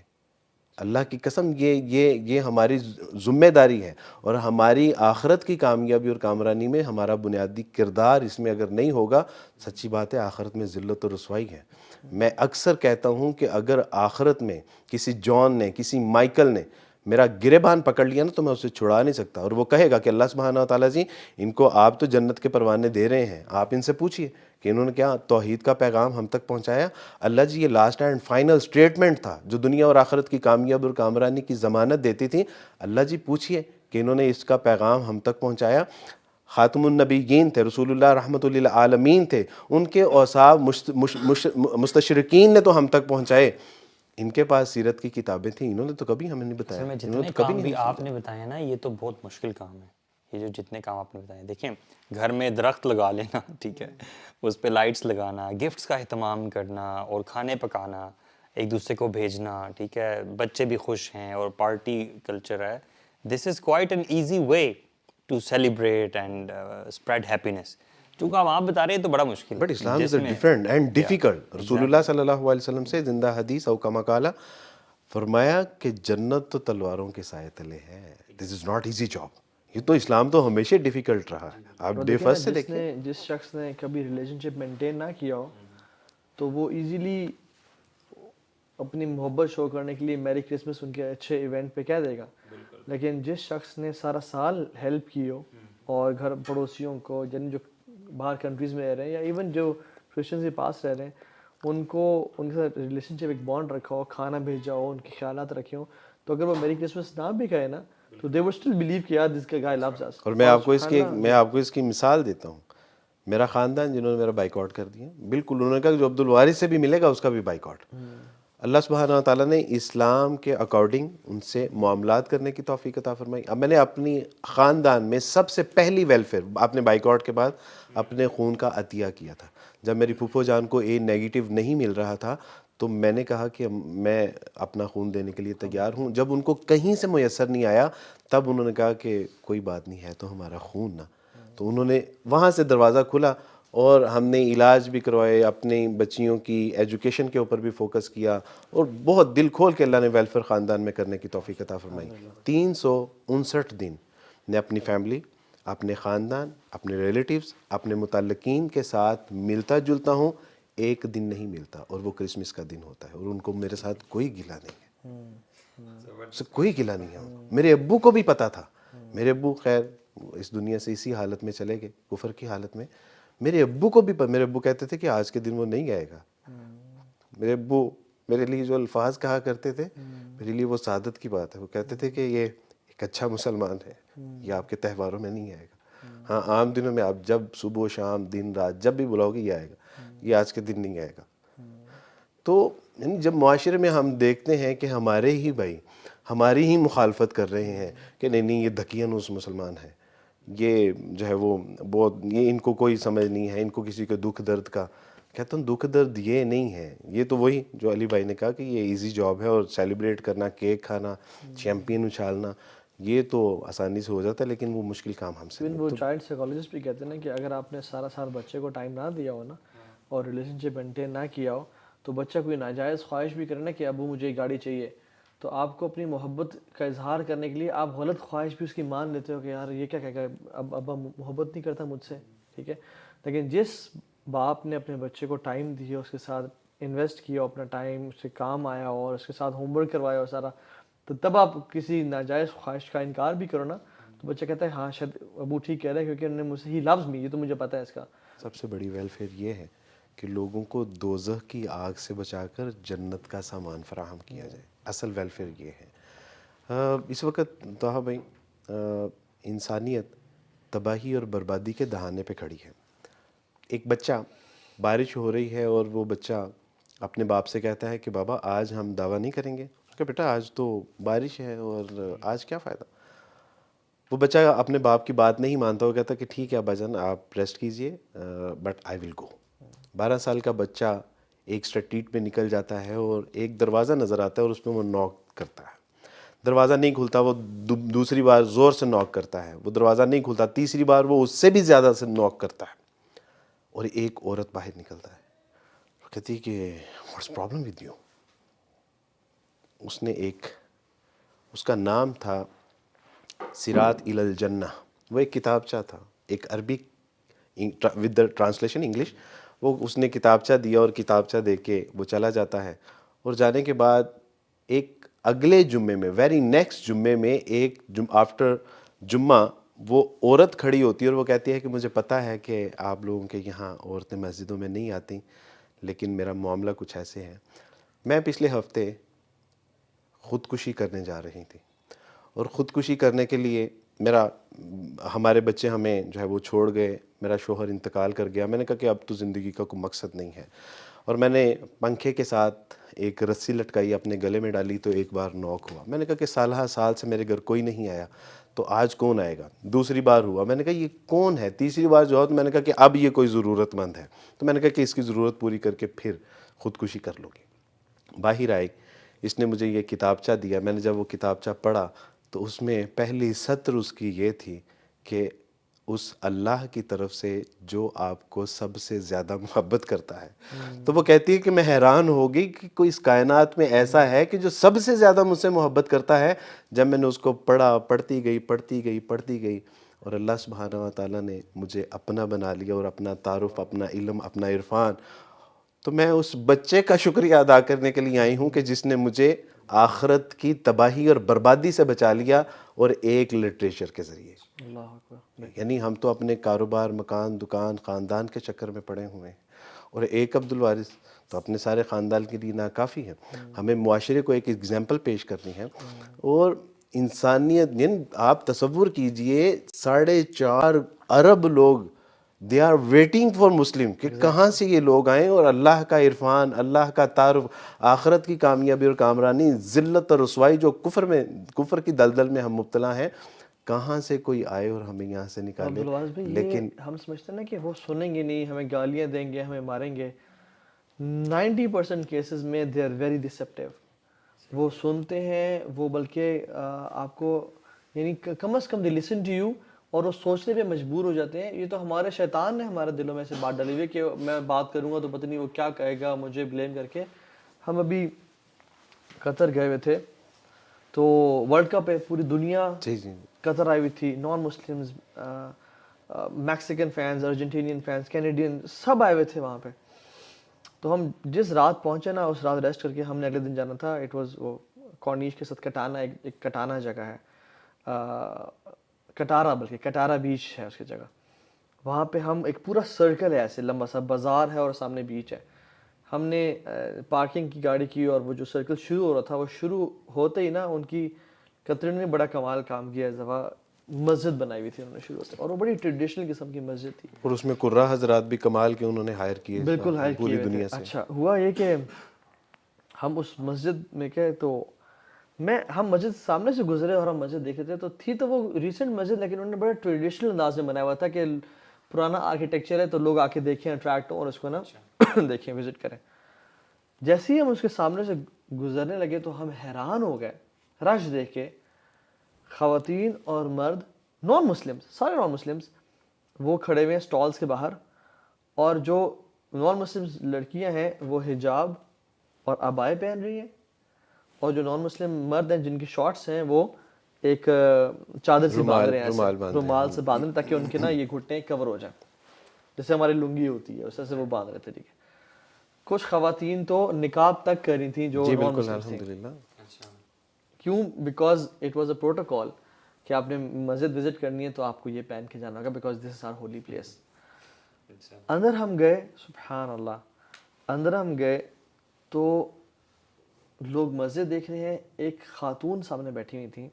اللہ کی قسم یہ ہماری ذمہ داری ہے, اور ہماری آخرت کی کامیابی اور کامرانی میں ہمارا بنیادی کردار اس میں اگر نہیں ہوگا, سچی بات ہے آخرت میں ذلت اور رسوائی ہے. میں اکثر کہتا ہوں کہ اگر آخرت میں کسی جان نے, کسی مائیکل نے میرا گریبان پکڑ لیا نا تو میں اسے چھڑا نہیں سکتا, اور وہ کہے گا کہ اللہ سبحانہ وتعالیٰ جی ان کو آپ تو جنت کے پروانے دے رہے ہیں, آپ ان سے پوچھئے کہ انہوں نے کیا توحید کا پیغام ہم تک پہنچایا. اللہ جی یہ لاسٹ اینڈ فائنل سٹیٹمنٹ تھا جو دنیا اور آخرت کی کامیاب اور کامرانی کی ضمانت دیتی تھی. اللہ جی پوچھئے کہ انہوں نے اس کا پیغام ہم تک پہنچایا. خاتم النبیین تھے, رسول اللہ رحمۃ للعالمین تھے, ان کے اوصاف مستشرقین نے تو ہم تک پہنچائے. ان کے پاس سیرت کی کتابیں تھیں, انہوں نے تو کبھی ہمیں نہیں بتایا. میں جتنے کام بھی آپ نے بتایا نا یہ تو بہت مشکل کام ہے. یہ جو جتنے کام آپ نے بتائے, دیکھیں گھر میں درخت لگا لینا, ٹھیک ہے, اس پہ لائٹس لگانا, گفٹس کا اہتمام کرنا اور کھانے پکانا, ایک دوسرے کو بھیجنا, ٹھیک ہے, بچے بھی خوش ہیں اور پارٹی کلچر ہے. This is quite an easy way to celebrate and spread happiness. چونکہ آپ بتا رہے ہیں تو بڑا مشکل ہے. But Islam is different and difficult. رسول اللہ صلی اللہ علیہ وسلم سے زندہ حدیث او کما قال فرمایا کہ جنت تو تلواروں کے سائے تلے ہے. This is not easy job. یہ تو اسلام تو ہمیشہ ڈیفیکلٹ رہا ہے. آپ ڈے فرسٹ سے دیکھیں, جس شخص نے کبھی ریلیشن شپ مینٹین نہ کیا ہو تو وہ ایزیلی اپنی محبت شو کرنے کے لیے میری کرسمس ان کے اچھے ایونٹ پہ کہہ دے گا. لیکن جس شخص نے سارا سال ہیلپ کی ہو اور گھر پڑوسیوں کو, یعنی جو باہر کنٹریز میں رہ رہے ہیں یا ایون جو کرسچنز کے پاس رہ رہے ہیں, ان کو ان کے ساتھ ریلیشن شپ ایک بانڈ رکھا ہو, کھانا بھیجا ہو, ان کے خیالات رکھے ہوں, تو اگر وہ میری کرسمس نہ بھی کہے نا تو دے ول اسٹل بلیو کہ یار دس گائے لوز اس. اور میں آپ کو اس کی مثال دیتا ہوں. میرا خاندان جنہوں نے میرا بائیک آؤٹ کر دیا, بالکل انہوں نے کہا کہ جو عبد الوارث سے بھی ملے گا اس کا بھی بائیک آؤٹ. اللہ سبحانہ و تعالیٰ نے اسلام کے اکارڈنگ ان سے معاملات کرنے کی توفیق عطا فرمائی. اب میں نے اپنی خاندان میں سب سے پہلی ویلفیئر اپنے بائیک آؤٹ کے بعد اپنے خون کا عطیہ کیا تھا. جب میری پھوپھو جان کو اے نیگیٹو نہیں مل رہا تھا تو میں نے کہا کہ میں اپنا خون دینے کے لیے تیار ہوں. جب ان کو کہیں سے میسر نہیں آیا تب انہوں نے کہا کہ کوئی بات نہیں ہے تو ہمارا خون نا, تو انہوں نے وہاں سے دروازہ کھلا اور ہم نے علاج بھی کروائے, اپنی بچیوں کی ایجوکیشن کے اوپر بھی فوکس کیا, اور بہت دل کھول کے اللہ نے ویلفیئر خاندان میں کرنے کی توفیق عطا فرمائی. 359 دن میں اپنی فیملی, اپنے خاندان, اپنے ریلیٹیوز, اپنے متعلقین کے ساتھ ملتا جلتا ہوں. ایک دن نہیں ملتا اور وہ کرسمس کا دن ہوتا ہے, اور ان کو میرے ساتھ کوئی گلہ نہیں ہے, کوئی گلہ نہیں ہے. میرے ابو کو بھی پتا تھا, میرے ابو خیر اس دنیا سے اسی حالت میں چلے گئے, کفر کی حالت میں. میرے ابو کو بھی میرے ابو کہتے تھے کہ آج کے دن وہ نہیں آئے گا. میرے ابو میرے لیے جو الفاظ کہا کرتے تھے, میرے لیے وہ سعادت کی بات ہے. وہ کہتے تھے کہ یہ ایک اچھا مسلمان ہے, یہ آپ کے تہواروں میں نہیں آئے گا. ہاں عام دنوں میں آپ جب صبح و شام دن رات جب بھی بلاؤ گے یہ آئے گا, یہ آج کے دن نہیں آئے گا. تو جب معاشرے میں ہم دیکھتے ہیں کہ ہمارے ہی بھائی ہماری ہی مخالفت کر رہے ہیں کہ نہیں یہ دقیانوس مسلمان ہے, یہ جو ہے وہ بہت, یہ ان کو کوئی سمجھ نہیں ہے, ان کو کسی کے دکھ درد کا. کہتا ہوں دکھ درد یہ نہیں ہے, یہ تو وہی جو علی بھائی نے کہا کہ یہ ایزی جاب ہے, اور سیلیبریٹ کرنا, کیک کھانا, چیمپئن اچھالنا, یہ تو آسانی سے ہو جاتا ہے, لیکن وہ مشکل کام ہم سے وہ چائلڈ سائیکالوجسٹ بھی کہتے ہیں نا کہ اگر آپ نے سارا سال بچے کو ٹائم نہ دیا ہو نا, اور ریلیشن شپ مینٹین نہ کیا ہو, تو بچہ کوئی ناجائز خواہش بھی کرے نا کہ ابو مجھے گاڑی چاہیے, تو آپ کو اپنی محبت کا اظہار کرنے کے لیے آپ غلط خواہش بھی اس کی مان لیتے ہو کہ یار یہ کیا کہہ گا, اب ابا محبت نہیں کرتا مجھ سے, ٹھیک ہے. لیکن جس باپ نے اپنے بچے کو ٹائم دیا, اس کے ساتھ انویسٹ کیا اپنا ٹائم, اس سے کام آیا اور اس کے ساتھ ہوم ورک کروایا اور سارا, تو تب آپ کسی ناجائز خواہش کا انکار بھی کرو نا, تو بچہ کہتا ہے ہاں شاید ابو ٹھیک کہہ رہے ہیں, کیونکہ انہوں نے مجھ سے ہی لفظ میں, یہ تو مجھے پتہ ہے اس کا. سب سے بڑی ویلفیئر یہ ہے کہ لوگوں کو دوزخ کی آگ سے بچا کر جنت کا سامان فراہم کیا جائے. اصل ویلفیئر یہ ہے. اس وقت طه بھائی انسانیت تباہی اور بربادی کے دہانے پہ کھڑی ہے. ایک بچہ, بارش ہو رہی ہے اور وہ بچہ اپنے باپ سے کہتا ہے کہ بابا آج ہم دعویٰ نہیں کریں گے. کہ بیٹا آج تو بارش ہے اور آج کیا فائدہ. وہ بچہ اپنے باپ کی بات نہیں مانتا, وہ کہتا کہ ٹھیک ہے ابا جان آپ ریسٹ کیجئے, بٹ آئی ول گو. 12 سال کا بچہ ایک اسٹریٹ پہ نکل جاتا ہے اور ایک دروازہ نظر آتا ہے اور اس میں وہ ناک کرتا ہے. دروازہ نہیں کھلتا, وہ دوسری بار زور سے ناک کرتا ہے, وہ دروازہ نہیں کھلتا, تیسری بار وہ اس سے بھی زیادہ سے ناک کرتا ہے, اور ایک عورت باہر نکلتا ہے. وہ کہتی ہے کہ واٹس پرابلم ود یو. اس کا نام تھا سرات الی الجنہ. وہ ایک کتابچہ تھا, ایک عربی ود دا ٹرانسلیشن انگلش. وہ اس نے کتابچہ دیا اور کتابچہ دے کے وہ چلا جاتا ہے, اور جانے کے بعد ایک اگلے جمعے میں, ویری نیکسٹ جمعے میں, ایک آفٹر جمعہ وہ عورت کھڑی ہوتی ہے اور وہ کہتی ہے کہ مجھے پتہ ہے کہ آپ لوگوں کے یہاں عورتیں مسجدوں میں نہیں آتیں, لیکن میرا معاملہ کچھ ایسے ہے. میں پچھلے ہفتے خودکشی کرنے جا رہی تھی, اور خودکشی کرنے کے لیے ہمارے بچے ہمیں جو ہے وہ چھوڑ گئے, میرا شوہر انتقال کر گیا. میں نے کہا کہ اب تو زندگی کا کوئی مقصد نہیں ہے, اور میں نے پنکھے کے ساتھ ایک رسی لٹکائی, اپنے گلے میں ڈالی, تو ایک بار نوک ہوا. میں نے کہا کہ سال سے میرے گھر کوئی نہیں آیا, تو آج کون آئے گا. دوسری بار ہوا, میں نے کہا یہ کون ہے. تیسری بار جو ہوا تو میں نے کہا کہ اب یہ کوئی ضرورت مند ہے, تو میں نے کہا کہ اس کی ضرورت پوری کر کے پھر خودکشی کر لو گے. باہر آئی, اس نے مجھے یہ کتابچہ دیا. میں نے جب وہ کتابچہ پڑھا تو اس میں پہلی سطر اس کی یہ تھی کہ اس اللہ کی طرف سے جو آپ کو سب سے زیادہ محبت کرتا ہے. تو وہ کہتی ہے کہ میں حیران ہوگی کہ کوئی اس کائنات میں ایسا ہے کہ جو سب سے زیادہ مجھ سے محبت کرتا ہے. جب میں نے اس کو پڑھا, پڑھتی گئی, اور اللہ سبحانہ و تعالیٰ نے مجھے اپنا بنا لیا, اور اپنا تعارف, اپنا علم, اپنا عرفان. تو میں اس بچے کا شکریہ ادا کرنے کے لیے آئی ہوں کہ جس نے مجھے آخرت کی تباہی اور بربادی سے بچا لیا, اور ایک لٹریچر کے ذریعے. اللہ اکبر. یعنی ہم تو اپنے کاروبار, مکان, دکان, خاندان کے چکر میں پڑے ہوئے ہیں, اور ایک عبدالوارث تو اپنے سارے خاندان کے لیے ناکافی ہے. ہمیں معاشرے کو ایک ایگزامپل پیش کرنی ہے. اور انسانیت, یعنی آپ تصور کیجئے 4.5 ارب لوگ they are waiting for Muslim, کہ کہاں سے یہ لوگ آئیں, اور اللہ کا عرفان, اللہ کا تعارف, آخرت کی کامیابی اور کامرانی, ذلت اور رسوائی جو کفر کی دلدل میں ہم مبتلا ہیں, کہاں سے کوئی آئے اور ہمیں یہاں سے نکالے. عبدالواز بھائی, لیکن یہ ہم سمجھتے ہیں نا کہ وہ سنیں گے نہیں, ہمیں گالیاں دیں گے, ہمیں ماریں گے. 90% کیسز میں دے آر ویری ڈسپٹیو. وہ سنتے ہیں, وہ بلکہ آپ کو, یعنی کم از کم دے لسن ٹو یو, اور وہ سوچنے پہ مجبور ہو جاتے ہیں. یہ تو ہمارے شیطان نے ہمارے دلوں میں سے بات ڈالی ہوئی ہے کہ میں بات کروں گا تو پتہ نہیں وہ کیا کہے گا, مجھے بلیم کر کے. ہم ابھی قطر گئے ہوئے تھے تو ورلڈ کپ ہے, پوری دنیا جی جی قطر آئی ہوئی تھی, non Muslims, Mexican fans, Argentinian fans, Canadian, سب آئے ہوئے تھے وہاں پہ. تو ہم جس رات پہنچے نا, اس رات ریسٹ کر کے ہم نے اگلے دن جانا تھا. اٹ واز وہ کارنیش کے ساتھ کٹانا, ایک کٹانا جگہ ہے, کٹارا, بلکہ کٹارا بیچ ہے اس کی جگہ. وہاں پہ ہم ایک پورا سرکل ہے, ایسے لمبا سا بازار ہے اور سامنے بیچ ہے. ہم نے پارکنگ کی گاڑی کی اور وہ جو سرکل شروع ہو رہا تھا, وہ شروع ہوتے ہی نا ان کی قطر نے بڑا کمال کام کیا. اس دفعہ مسجد بنائی ہوئی تھی انہوں نے شروع ہوتے, اور وہ بڑی ٹریڈیشنل قسم کی مسجد تھی. اور اس میں قرہ حضرات بھی کمال کے انہوں نے ہائر کیے بالکل ہائر پوری کیے ہوئے دنیا تھے. سے. اچھا ہوا یہ کہ ہم اس مسجد میں گئے تو ہم مسجد سامنے سے گزرے اور ہم مسجد دیکھ رہے تھے. تو تھی تو وہ ریسنٹ مسجد, لیکن انہوں نے بڑا ٹریڈیشنل انداز میں بنایا ہوا تھا کہ پرانا آرکیٹیکچر ہے تو لوگ آ کے دیکھیں, اٹریکٹ ہوں اور اس کو نا دیکھیں, وزٹ کریں. جیسے ہی ہم اس کے سامنے سے گزرنے لگے تو ہم حیران ہو گئے رش دیکھ کے. خواتین اور مرد, نان مسلمز, سارے نان مسلمز, وہ کھڑے ہوئے ہیں سٹالز کے باہر, اور جو نان مسلمز لڑکیاں ہیں وہ حجاب اور عبائے پہن رہی ہیں, اور جو نان مسلم مرد ہیں جن کی شارٹس ہیں وہ ایک چادر سے باندھ رہے ہیں, ایسے رومال سے باندھ رہے ہیں تاکہ ان کے نا یہ گھٹنے کور ہو جائیں, جیسے ہماری لنگی ہوتی ہے اس طرح سے وہ باندھ رہے تھے. ٹھیک ہے, کچھ خواتین تو نقاب تک کر رہی تھیں جو جی نان بالکل, مسلم تھیں. الحمدللہ. کیوں؟ Because it was a protocol کہ آپ نے مسجد وزٹ کرنی ہے تو آپ کو یہ پہن کے جانا ہوگا, because this is our holy place. اندر ہم گئے, سبحان اللہ, اندر ہم گئے تو لوگ مسجد دیکھ رہے ہیں. ایک خاتون سامنے بیٹھی ہوئی تھی,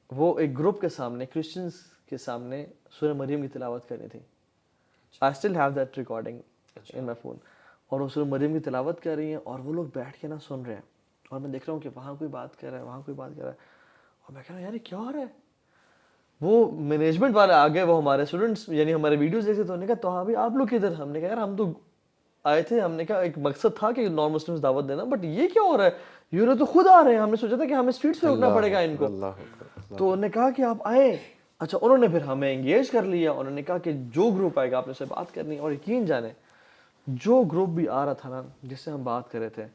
وہ ایک گروپ کے سامنے, کرسچنز کے سامنے سورہ مریم کی تلاوت کر رہی تھی. I still have that recording in my phone. اور وہ سورہ مریم کی تلاوت کر رہی ہیں اور وہ لوگ بیٹھ کے نا سن رہے ہیں, اور میں دیکھ رہا ہوں کہ وہاں کوئی بات کر رہا ہے, وہاں کوئی بات کر رہا ہے, اور میں کہہ رہا ہوں یار کیا ہو رہا ہے. وہ مینجمنٹ والے آگے, وہ ہمارے اسٹوڈنٹس یعنی ہمارے ویڈیوز دیکھتے تو انہوں نے کہا تو ابھی آپ لوگ کدھر. ہم نے کہا یار ہم تو آئے تھے, ہم نے کہا ایک مقصد تھا کہ نان مسلمس دعوت دینا, بٹ یہ کیا ہو رہا ہے, یہ تو خود آ رہے ہیں, ہم نے سوچا تھا کہ ہمیں اسٹریٹس پہ رکنا پڑے گا ان کو. تو انہوں نے کہا کہ آپ آئیں. اچھا, انہوں نے پھر ہمیں انگیج کر لیا, انہوں نے کہا کہ جو گروپ آئے گا آپ نے سے بات کرنی. اور یقین جانے جو گروپ بھی آ رہا تھا نا جس سے ہم بات کر رہے تھے,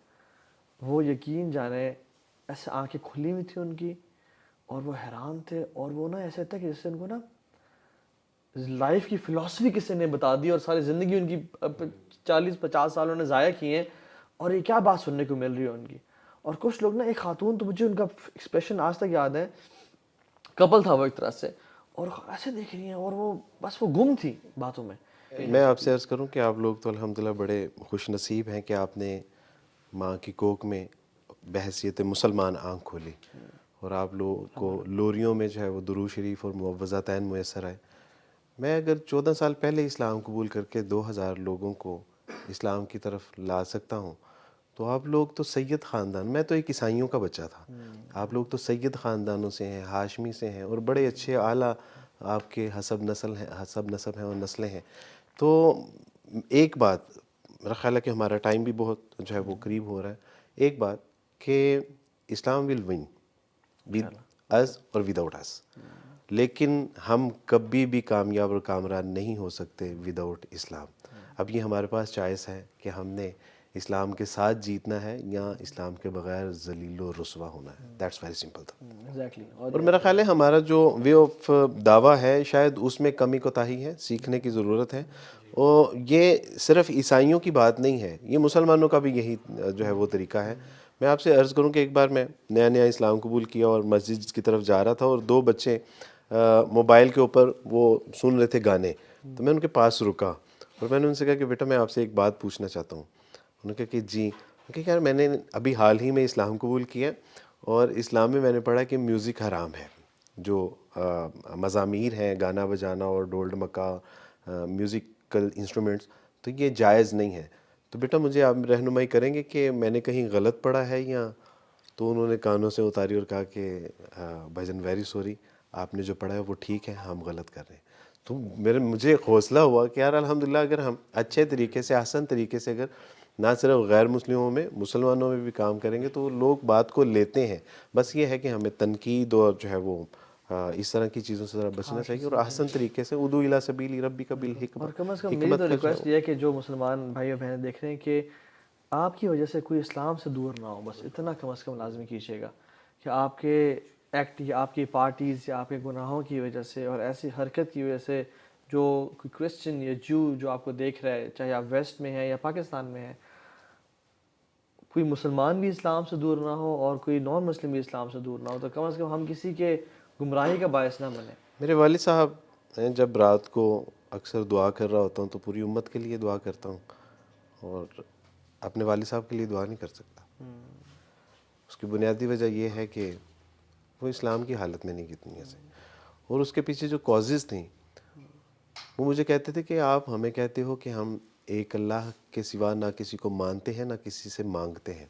وہ یقین جانے ایسے آنکھیں کھلی ہوئی تھی ان کی, اور وہ حیران تھے, اور وہ نا ایسے تھا کہ جس سے ان کو نا لائف کی فلسفی کسی نے بتا دی, اور ساری زندگی ان کی 40-50 سال انہوں نے ضائع کیے ہیں, اور یہ کیا بات سننے کو مل رہی ہے ان کی. اور کچھ لوگ نا, ایک خاتون تو مجھے ان کا ایکسپریشن آج تک یاد ہے, کپل تھا وہ ایک طرح سے, اور ایسے دیکھ رہی ہیں, اور وہ بس وہ گم تھی باتوں میں. میں آپ سے عرض کروں کہ آپ لوگ تو الحمدللہ بڑے خوش نصیب ہیں کہ آپ نے ماں کی کوکھ میں بحیثیت مسلمان آنکھ کھولی, اور آپ لوگوں کو لوریوں میں جو ہے وہ درود شریف اور معوذتین میسر آئے. میں اگر 14 سال پہلے اسلام قبول کر کے 2000 لوگوں کو اسلام کی طرف لا سکتا ہوں, تو آپ لوگ تو سید خاندان, میں تو ایک عیسائیوں کا بچہ تھا, آپ لوگ تو سید خاندانوں سے ہیں, ہاشمی سے ہیں, اور بڑے اچھے اعلیٰ آپ کے حسب نسب ہیں اور نسلیں ہیں. تو ایک بات, میرا خیال ہے کہ ہمارا ٹائم بھی بہت جو ہے وہ قریب ہو رہا ہے, ایک بات کہ اسلام ول ون ود اس اور وداؤٹ اس, لیکن ہم کبھی بھی کامیاب اور کامران نہیں ہو سکتے وداؤٹ اسلام. اب یہ ہمارے پاس چوائس ہے کہ ہم نے اسلام کے ساتھ جیتنا ہے یا اسلام کے بغیر ذلیل و رسوا ہونا ہے. دیٹس ویری سمپل تھا. ایگزیکٹلی. اور میرا خیال ہے ہمارا جو وے آف دعویٰ ہے شاید اس میں کمی کوتاہی ہے, سیکھنے کی ضرورت ہے. اور یہ صرف عیسائیوں کی بات نہیں ہے, یہ مسلمانوں کا بھی یہی جو ہے وہ طریقہ ہے. میں آپ سے عرض کروں کہ ایک بار میں نیا اسلام قبول کیا اور مسجد کی طرف جا رہا تھا, اور 2 بچے موبائل کے اوپر وہ سن رہے تھے گانے, تو میں ان کے پاس رکا اور میں نے ان سے کہا کہ بیٹا میں آپ سے ایک بات پوچھنا چاہتا ہوں. انہوں نے کہا کہ جی. کہ یار میں نے ابھی حال ہی میں اسلام قبول کیا, اور اسلام میں نے پڑھا کہ میوزک حرام ہے, جو مزامیر ہیں, گانا بجانا اور ڈول ڈمکا, میوزیکل انسٹرومنٹس, تو یہ جائز نہیں ہے. تو بیٹا مجھے آپ رہنمائی کریں گے کہ میں نے کہیں غلط پڑھا ہے یا؟ تو انہوں نے کانوں سے اتاری اور کہا کہ بھجن ویری سوری, آپ نے جو پڑھا ہے وہ ٹھیک ہے, ہم غلط کر رہے ہیں. تو مجھے حوصلہ ہوا کہ یار الحمدللہ اگر ہم اچھے طریقے سے, آسان طریقے سے اگر نہ صرف غیر مسلموں میں, مسلمانوں میں بھی کام کریں گے تو لوگ بات کو لیتے ہیں. بس یہ ہے کہ ہمیں تنقید اور جو ہے وہ اس طرح کی چیزوں سے ذرا بچنا چاہیے اور احسن طریقے سے ادعو الی سبیل ربک بالحکمہ، اور کم از کم میری تو ریکویسٹ یہ ہے کہ جو مسلمان بھائی اور بہنیں دیکھ رہے ہیں کہ آپ کی وجہ سے کوئی اسلام سے دور نہ ہو، بس اتنا کم از کم لازمی کیجیے گا کہ آپ کے ایکٹ یا آپ کی پارٹیز یا آپ کے گناہوں کی وجہ سے اور ایسی حرکت کی وجہ سے جو کوئی کرسچن یا جو آپ کو دیکھ رہا ہے، چاہے آپ ویسٹ میں ہیں یا پاکستان میں ہیں، کوئی مسلمان بھی اسلام سے دور نہ ہو اور کوئی نان مسلم بھی اسلام سے دور نہ ہو، تو کم از کم ہم کسی کے گمراہی کا باعث نہ بنیں۔ میرے والد صاحب ہیں، جب رات کو اکثر دعا کر رہا ہوتا ہوں تو پوری امت کے لیے دعا کرتا ہوں، اور اپنے والد صاحب کے لیے دعا نہیں کر سکتا۔ اس کی بنیادی وجہ یہ ہے کہ وہ اسلام کی حالت میں نہیں کتنی سے، اور اس کے پیچھے جو کازز تھیں وہ مجھے کہتے تھے کہ آپ ہمیں کہتے ہو کہ ہم ایک اللہ کے سوا نہ کسی کو مانتے ہیں نہ کسی سے مانگتے ہیں،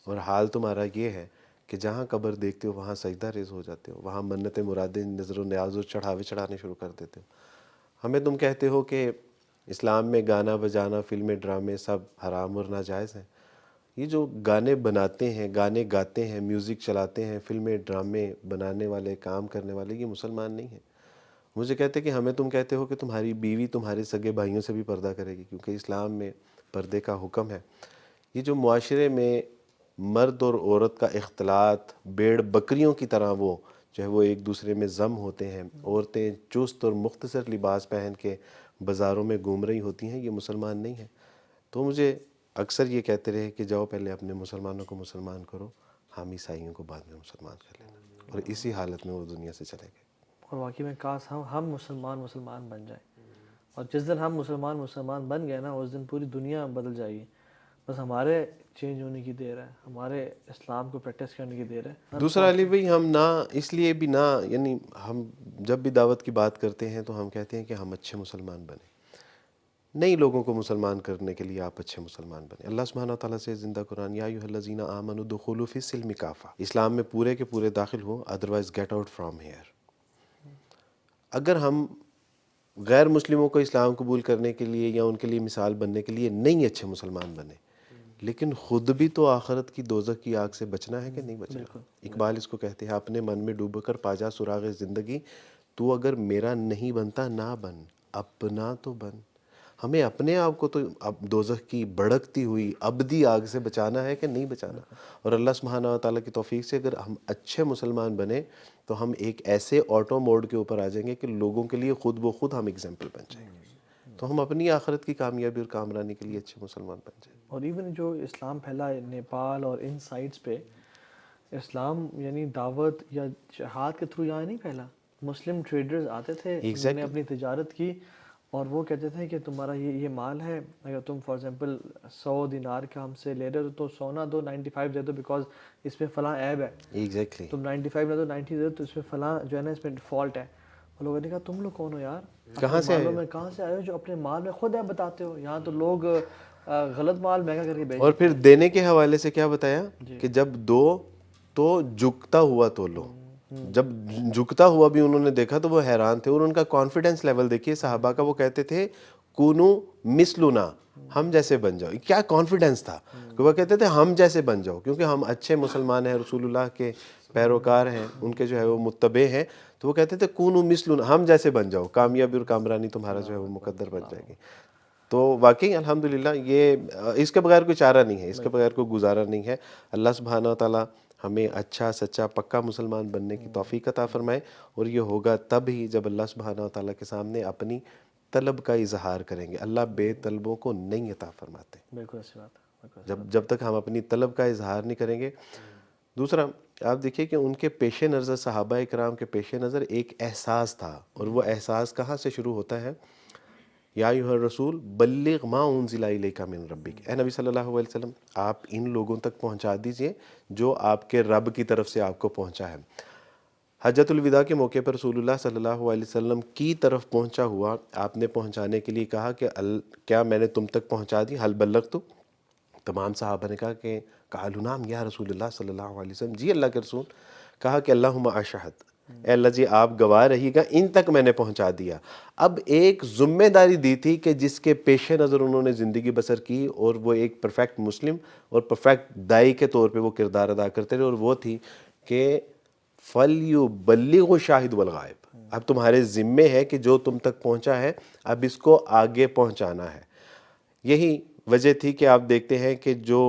اور حال تمہارا یہ ہے کہ جہاں قبر دیکھتے ہو وہاں سجدہ ریز ہو جاتے ہو، وہاں منتیں مرادیں نظر و نیاز و چڑھاوے چڑھانے شروع کر دیتے ہو۔ ہمیں تم کہتے ہو کہ اسلام میں گانا بجانا، فلمیں، ڈرامے سب حرام اور ناجائز ہیں۔ یہ جو گانے بناتے ہیں، گانے گاتے ہیں، میوزک چلاتے ہیں، فلمیں ڈرامے بنانے والے، کام کرنے والے، یہ مسلمان نہیں ہیں۔ مجھے کہتے کہ ہمیں تم کہتے ہو کہ تمہاری بیوی تمہارے سگے بھائیوں سے بھی پردہ کرے گی، کیونکہ اسلام میں پردے کا حکم ہے۔ یہ جو معاشرے میں مرد اور عورت کا اختلاط بھیڑ بکریوں کی طرح وہ جو ہے وہ ایک دوسرے میں ضم ہوتے ہیں، عورتیں چست اور مختصر لباس پہن کے بازاروں میں گھوم رہی ہوتی ہیں، یہ مسلمان نہیں ہے۔ تو مجھے اکثر یہ کہتے رہے کہ جاؤ پہلے اپنے مسلمانوں کو مسلمان کرو، ہم عیسائیوں کو بعد میں مسلمان کر لینا، اور اسی حالت میں وہ دنیا سے چلے گئے۔ اور واقعی میں کاش ہم مسلمان بن جائیں، اور جس دن ہم مسلمان بن گئے نا، اس دن پوری دنیا بدل جائے گی۔ بس ہمارے چینج ہونے کی دیر ہے، ہمارے اسلام کو پریکٹس کرنے کی دیر ہے۔ دوسرا علی بھائی، ہم نہ اس لیے بھی نہ، یعنی ہم جب بھی دعوت کی بات کرتے ہیں تو ہم کہتے ہیں کہ ہم اچھے مسلمان بنیں، نئی لوگوں کو مسلمان کرنے کے لیے آپ اچھے مسلمان بنیں۔ اللہ سبحانہ تعالیٰ سے زندہ قرآن، یا ایھا الذین آمنوا ادخلوا فی السلم کافہ، اسلام میں پورے کے پورے داخل ہو، otherwise get out from here. اگر ہم غیر مسلموں کو اسلام قبول کرنے کے لیے یا ان کے لیے مثال بننے کے لیے نہیں اچھے مسلمان بنے، لیکن خود بھی تو آخرت کی دوزخ کی آگ سے بچنا ہے کہ نہیں بچنا۔ اقبال اس کو کہتے ہیں، اپنے من میں ڈوب کر پاجا سراغ زندگی، تو اگر میرا نہیں بنتا نہ بن، اپنا تو بن۔ ہمیں اپنے آپ کو تو اب دوزخ کی بھڑکتی ہوئی ابدی آگ سے بچانا ہے کہ نہیں بچانا، اور اللہ سبحانہ تعالیٰ کی توفیق سے اگر ہم اچھے مسلمان بنے تو ہم ایک ایسے آٹو موڈ کے اوپر آ جائیں گے کہ لوگوں کے لیے خود بخود ہم اگزامپل بن جائیں گے، تو ہم اپنی آخرت کی کامیابی اور کامرانی کے لیے اچھے مسلمان بن جائیں گے۔ اور ایون جو اسلام پھیلا ہے نیپال اور ان سائٹس پہ، اسلام یعنی دعوت یا جہاد کے تھرو یہاں نہیں پھیلا۔ مسلم ٹریڈرز آتے تھے، انہوں نے اپنی تجارت کی، اور وہ کہتے تھے کہ تمہارا یہ مال ہے، اگر تم فار ایگزامپل 100 دینار کا ہم سے لے رہے ہو تو سونا دو، 95 دے دو، بیکاز اس میں فلاں عیب ہے۔ ایگزیکٹلی۔ تم 95 نہ دو، 90 دے دو، تو اس میں فلاں جو ہے نا اس میں فالٹ ہے۔ اور لوگوں نے کہا تم لوگ کون ہو یار، کہاں سے مالوں میں کہاں سے آئے ہو جو اپنے مال میں خود عیب بتاتے ہو؟ یہاں تو لوگ غلط مال مہنگا کر کے بیچ، اور پھر دینے کے حوالے سے کیا بتایا کہ جب دو تو جھکتا ہوا تو لو۔ جب جھکتا ہوا بھی انہوں نے دیکھا تو وہ حیران تھے، اور ان کا کانفیڈنس لیول دیکھیے صحابہ کا، وہ کہتے تھے کونو مثلنا، ہم جیسے بن جاؤ۔ کیا کانفیڈنس تھا کہ وہ کہتے تھے ہم جیسے بن جاؤ، کیونکہ ہم اچھے مسلمان ہیں، رسول اللہ کے پیروکار ہیں، ان کے جو ہے وہ متبع ہیں، تو وہ کہتے تھے کونو مثلنا، ہم جیسے بن جاؤ، کامیابی اور کامرانی تمہارا جو ہے وہ مقدر بن جائے گی۔ تو واقعی الحمدللہ یہ اس کے بغیر کوئی چارہ نہیں ہے، اس کے بغیر کوئی گزارا نہیں ہے۔ اللہ سبحانہ تعالیٰ ہمیں اچھا سچا پکا مسلمان بننے کی توفیق عطا فرمائے، اور یہ ہوگا تب ہی جب اللہ سبحانہ تعالیٰ کے سامنے اپنی طلب کا اظہار کریں گے۔ اللہ بے طلبوں کو نہیں عطا فرماتے۔ بالکل ایسی بات ہے۔ جب تک ہم اپنی طلب کا اظہار نہیں کریں گے۔ دوسرا آپ دیکھیے کہ ان کے پیش نظر، صحابہ کرام کے پیش نظر ایک احساس تھا، اور وہ احساس کہاں سے شروع ہوتا ہے؟ یا ایھا الرسول بلغ ما انزل الیک من ربک، اے نبی صلی اللہ علیہ وسلم آپ ان لوگوں تک پہنچا دیجئے جو آپ کے رب کی طرف سے آپ کو پہنچا ہے۔ حجۃ الوداع کے موقع پر رسول اللہ صلی اللہ علیہ وسلم کی طرف پہنچا ہوا، آپ نے پہنچانے کے لیے کہا کہ کیا میں نے تم تک پہنچا دی؟ حل بلغت؟ تمام صحابہ نے کہا کہ قالوا نعم یا رسول اللہ صلی اللہ علیہ وسلم، جی اللہ کے رسول۔ کہا کہ اللہم اشہد، اے اللہ جی آپ گواہ رہیے گا، ان تک میں نے پہنچا دیا۔ اب ایک ذمہ داری دی تھی کہ جس کے پیش نظر انہوں نے زندگی بسر کی، اور وہ ایک پرفیکٹ مسلم اور پرفیکٹ دائی کے طور پہ وہ کردار ادا کرتے رہے، اور وہ تھی کہ فَلْيُبَلِّغُ الشَّاهِدُ وَالْغَائِبُ، اب تمہارے ذمے ہے کہ جو تم تک پہنچا ہے اب اس کو آگے پہنچانا ہے۔ یہی وجہ تھی کہ آپ دیکھتے ہیں کہ جو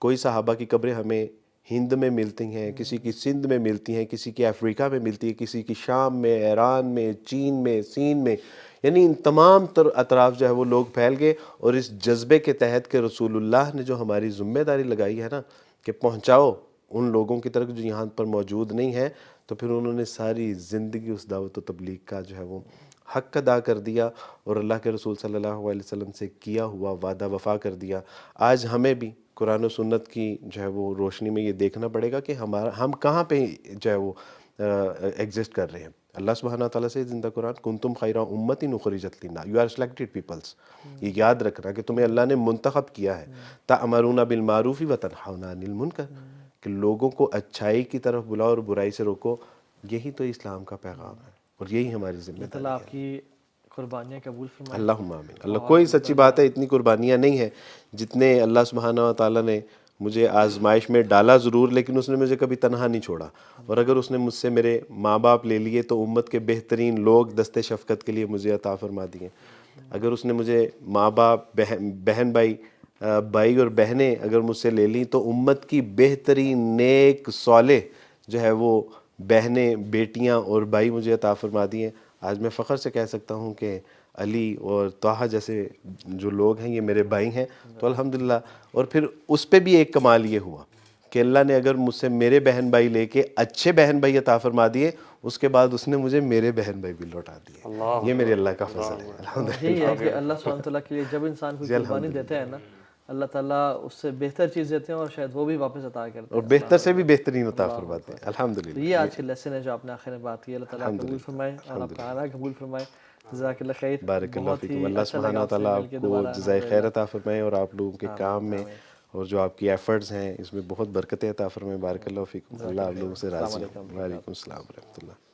کوئی صحابہ کی قبریں ہمیں ہند میں ملتی ہیں، کسی کی سندھ میں ملتی ہیں، کسی کی افریقہ میں ملتی ہے، کسی کی شام میں، ایران میں، چین میں، سین میں، یعنی ان تمام تر اطراف جو ہے وہ لوگ پھیل گئے، اور اس جذبے کے تحت کہ رسول اللہ نے جو ہماری ذمہ داری لگائی ہے نا کہ پہنچاؤ ان لوگوں کی طرف جو یہاں پر موجود نہیں ہیں، تو پھر انہوں نے ساری زندگی اس دعوت و تبلیغ کا جو ہے وہ حق ادا کر دیا، اور اللہ کے رسول صلی اللہ علیہ وسلم سے کیا ہوا وعدہ وفا کر دیا۔ آج ہمیں بھی قرآن و سنت کی جو ہے وہ روشنی میں یہ دیکھنا پڑے گا کہ ہم کہاں پہ جو ہے وہ ایگزسٹ کر رہے ہیں۔ اللہ سبحانہ تعالیٰ سے زندہ قرآن کنتم خیر امت اخرجت للناس، یو آر سلیکٹڈ پیپلس، یہ یاد رکھنا کہ تمہیں اللہ نے منتخب کیا ہے، تأمرون بالمعروف وتنہون عن المنکر، کہ لوگوں کو اچھائی کی طرف بلاؤ اور برائی سے روکو۔ یہی تو اسلام کا پیغام ہے، اور یہی ہماری ذمہ اللہ داری تعالیٰ ہے۔ آپ کی قربانیاں قبول فرمائے۔ اللہم آمین۔ اللہ کوئی سچی بات ہے اتنی قربانیاں نہیں ہیں جتنے اللہ سبحانہ و تعالیٰ نے مجھے آزمائش میں ڈالا ضرور، لیکن اس نے مجھے کبھی تنہا نہیں چھوڑا، اور اگر اس نے مجھ سے میرے ماں باپ لے لیے تو امت کے بہترین لوگ دست شفقت کے لیے مجھے عطا فرما دیے۔ اگر اس نے مجھے ماں باپ، بہن بھائی، بھائی اور بہنیں اگر مجھ سے لے لیں تو امت کی بہترین نیک صالح جو ہے وہ بہنیں، بیٹیاں اور بھائی مجھے عطا فرما دیے۔ آج میں فخر سے کہہ سکتا ہوں کہ علی اور طٰہٰ جیسے جو لوگ ہیں یہ میرے بھائی ہیں، تو الحمدللہ۔ اور پھر اس پہ بھی ایک کمال یہ ہوا کہ اللہ نے اگر مجھ سے میرے بہن بھائی لے کے اچھے بہن بھائی عطا فرما دیے، اس کے بعد اس نے مجھے میرے بہن بھائی بھی لوٹا دیے۔ یہ میرے اللہ کا فضل ہے الحمدللہ۔ یہی ہے کہ اللہ سبحانہ تعالیٰ کے لیے جب انسان کوئی قربانی دیتا ہے نا، اللہ تعالیٰ اس سے بہتر چیز دیتے ہیں، اور شاید وہ بھی واپس عطا کرتے ہیں، اور بہتر سے بھی بہترین عطا فرماتے ہیں الحمدللہ۔ تو یہ آج کے لیسن ہے جو آپ نے آخر میں بات کی۔ اللہ تعالیٰ قبول فرمائے اور آپ کا آنا قبول فرمائے۔ جزاک اللہ خیر۔ بارک اللہ بہت فیکم۔ ہی اللہ اچھا لگا سبحانہ آپ سے تعالیٰ مل آپ کے کو دوبارہ۔ جزائے خیر عطا فرمائے، اور آپ لوگوں کے کام میں اور جو آپ کی ایفرٹس ہیں اس میں بہت برکتیں عطا فرمائے۔ بارک اللہ فیکم۔ اللہ آپ لوگوں سے راضی ہوں۔ وعلیکم السلام ورحمۃ اللہ۔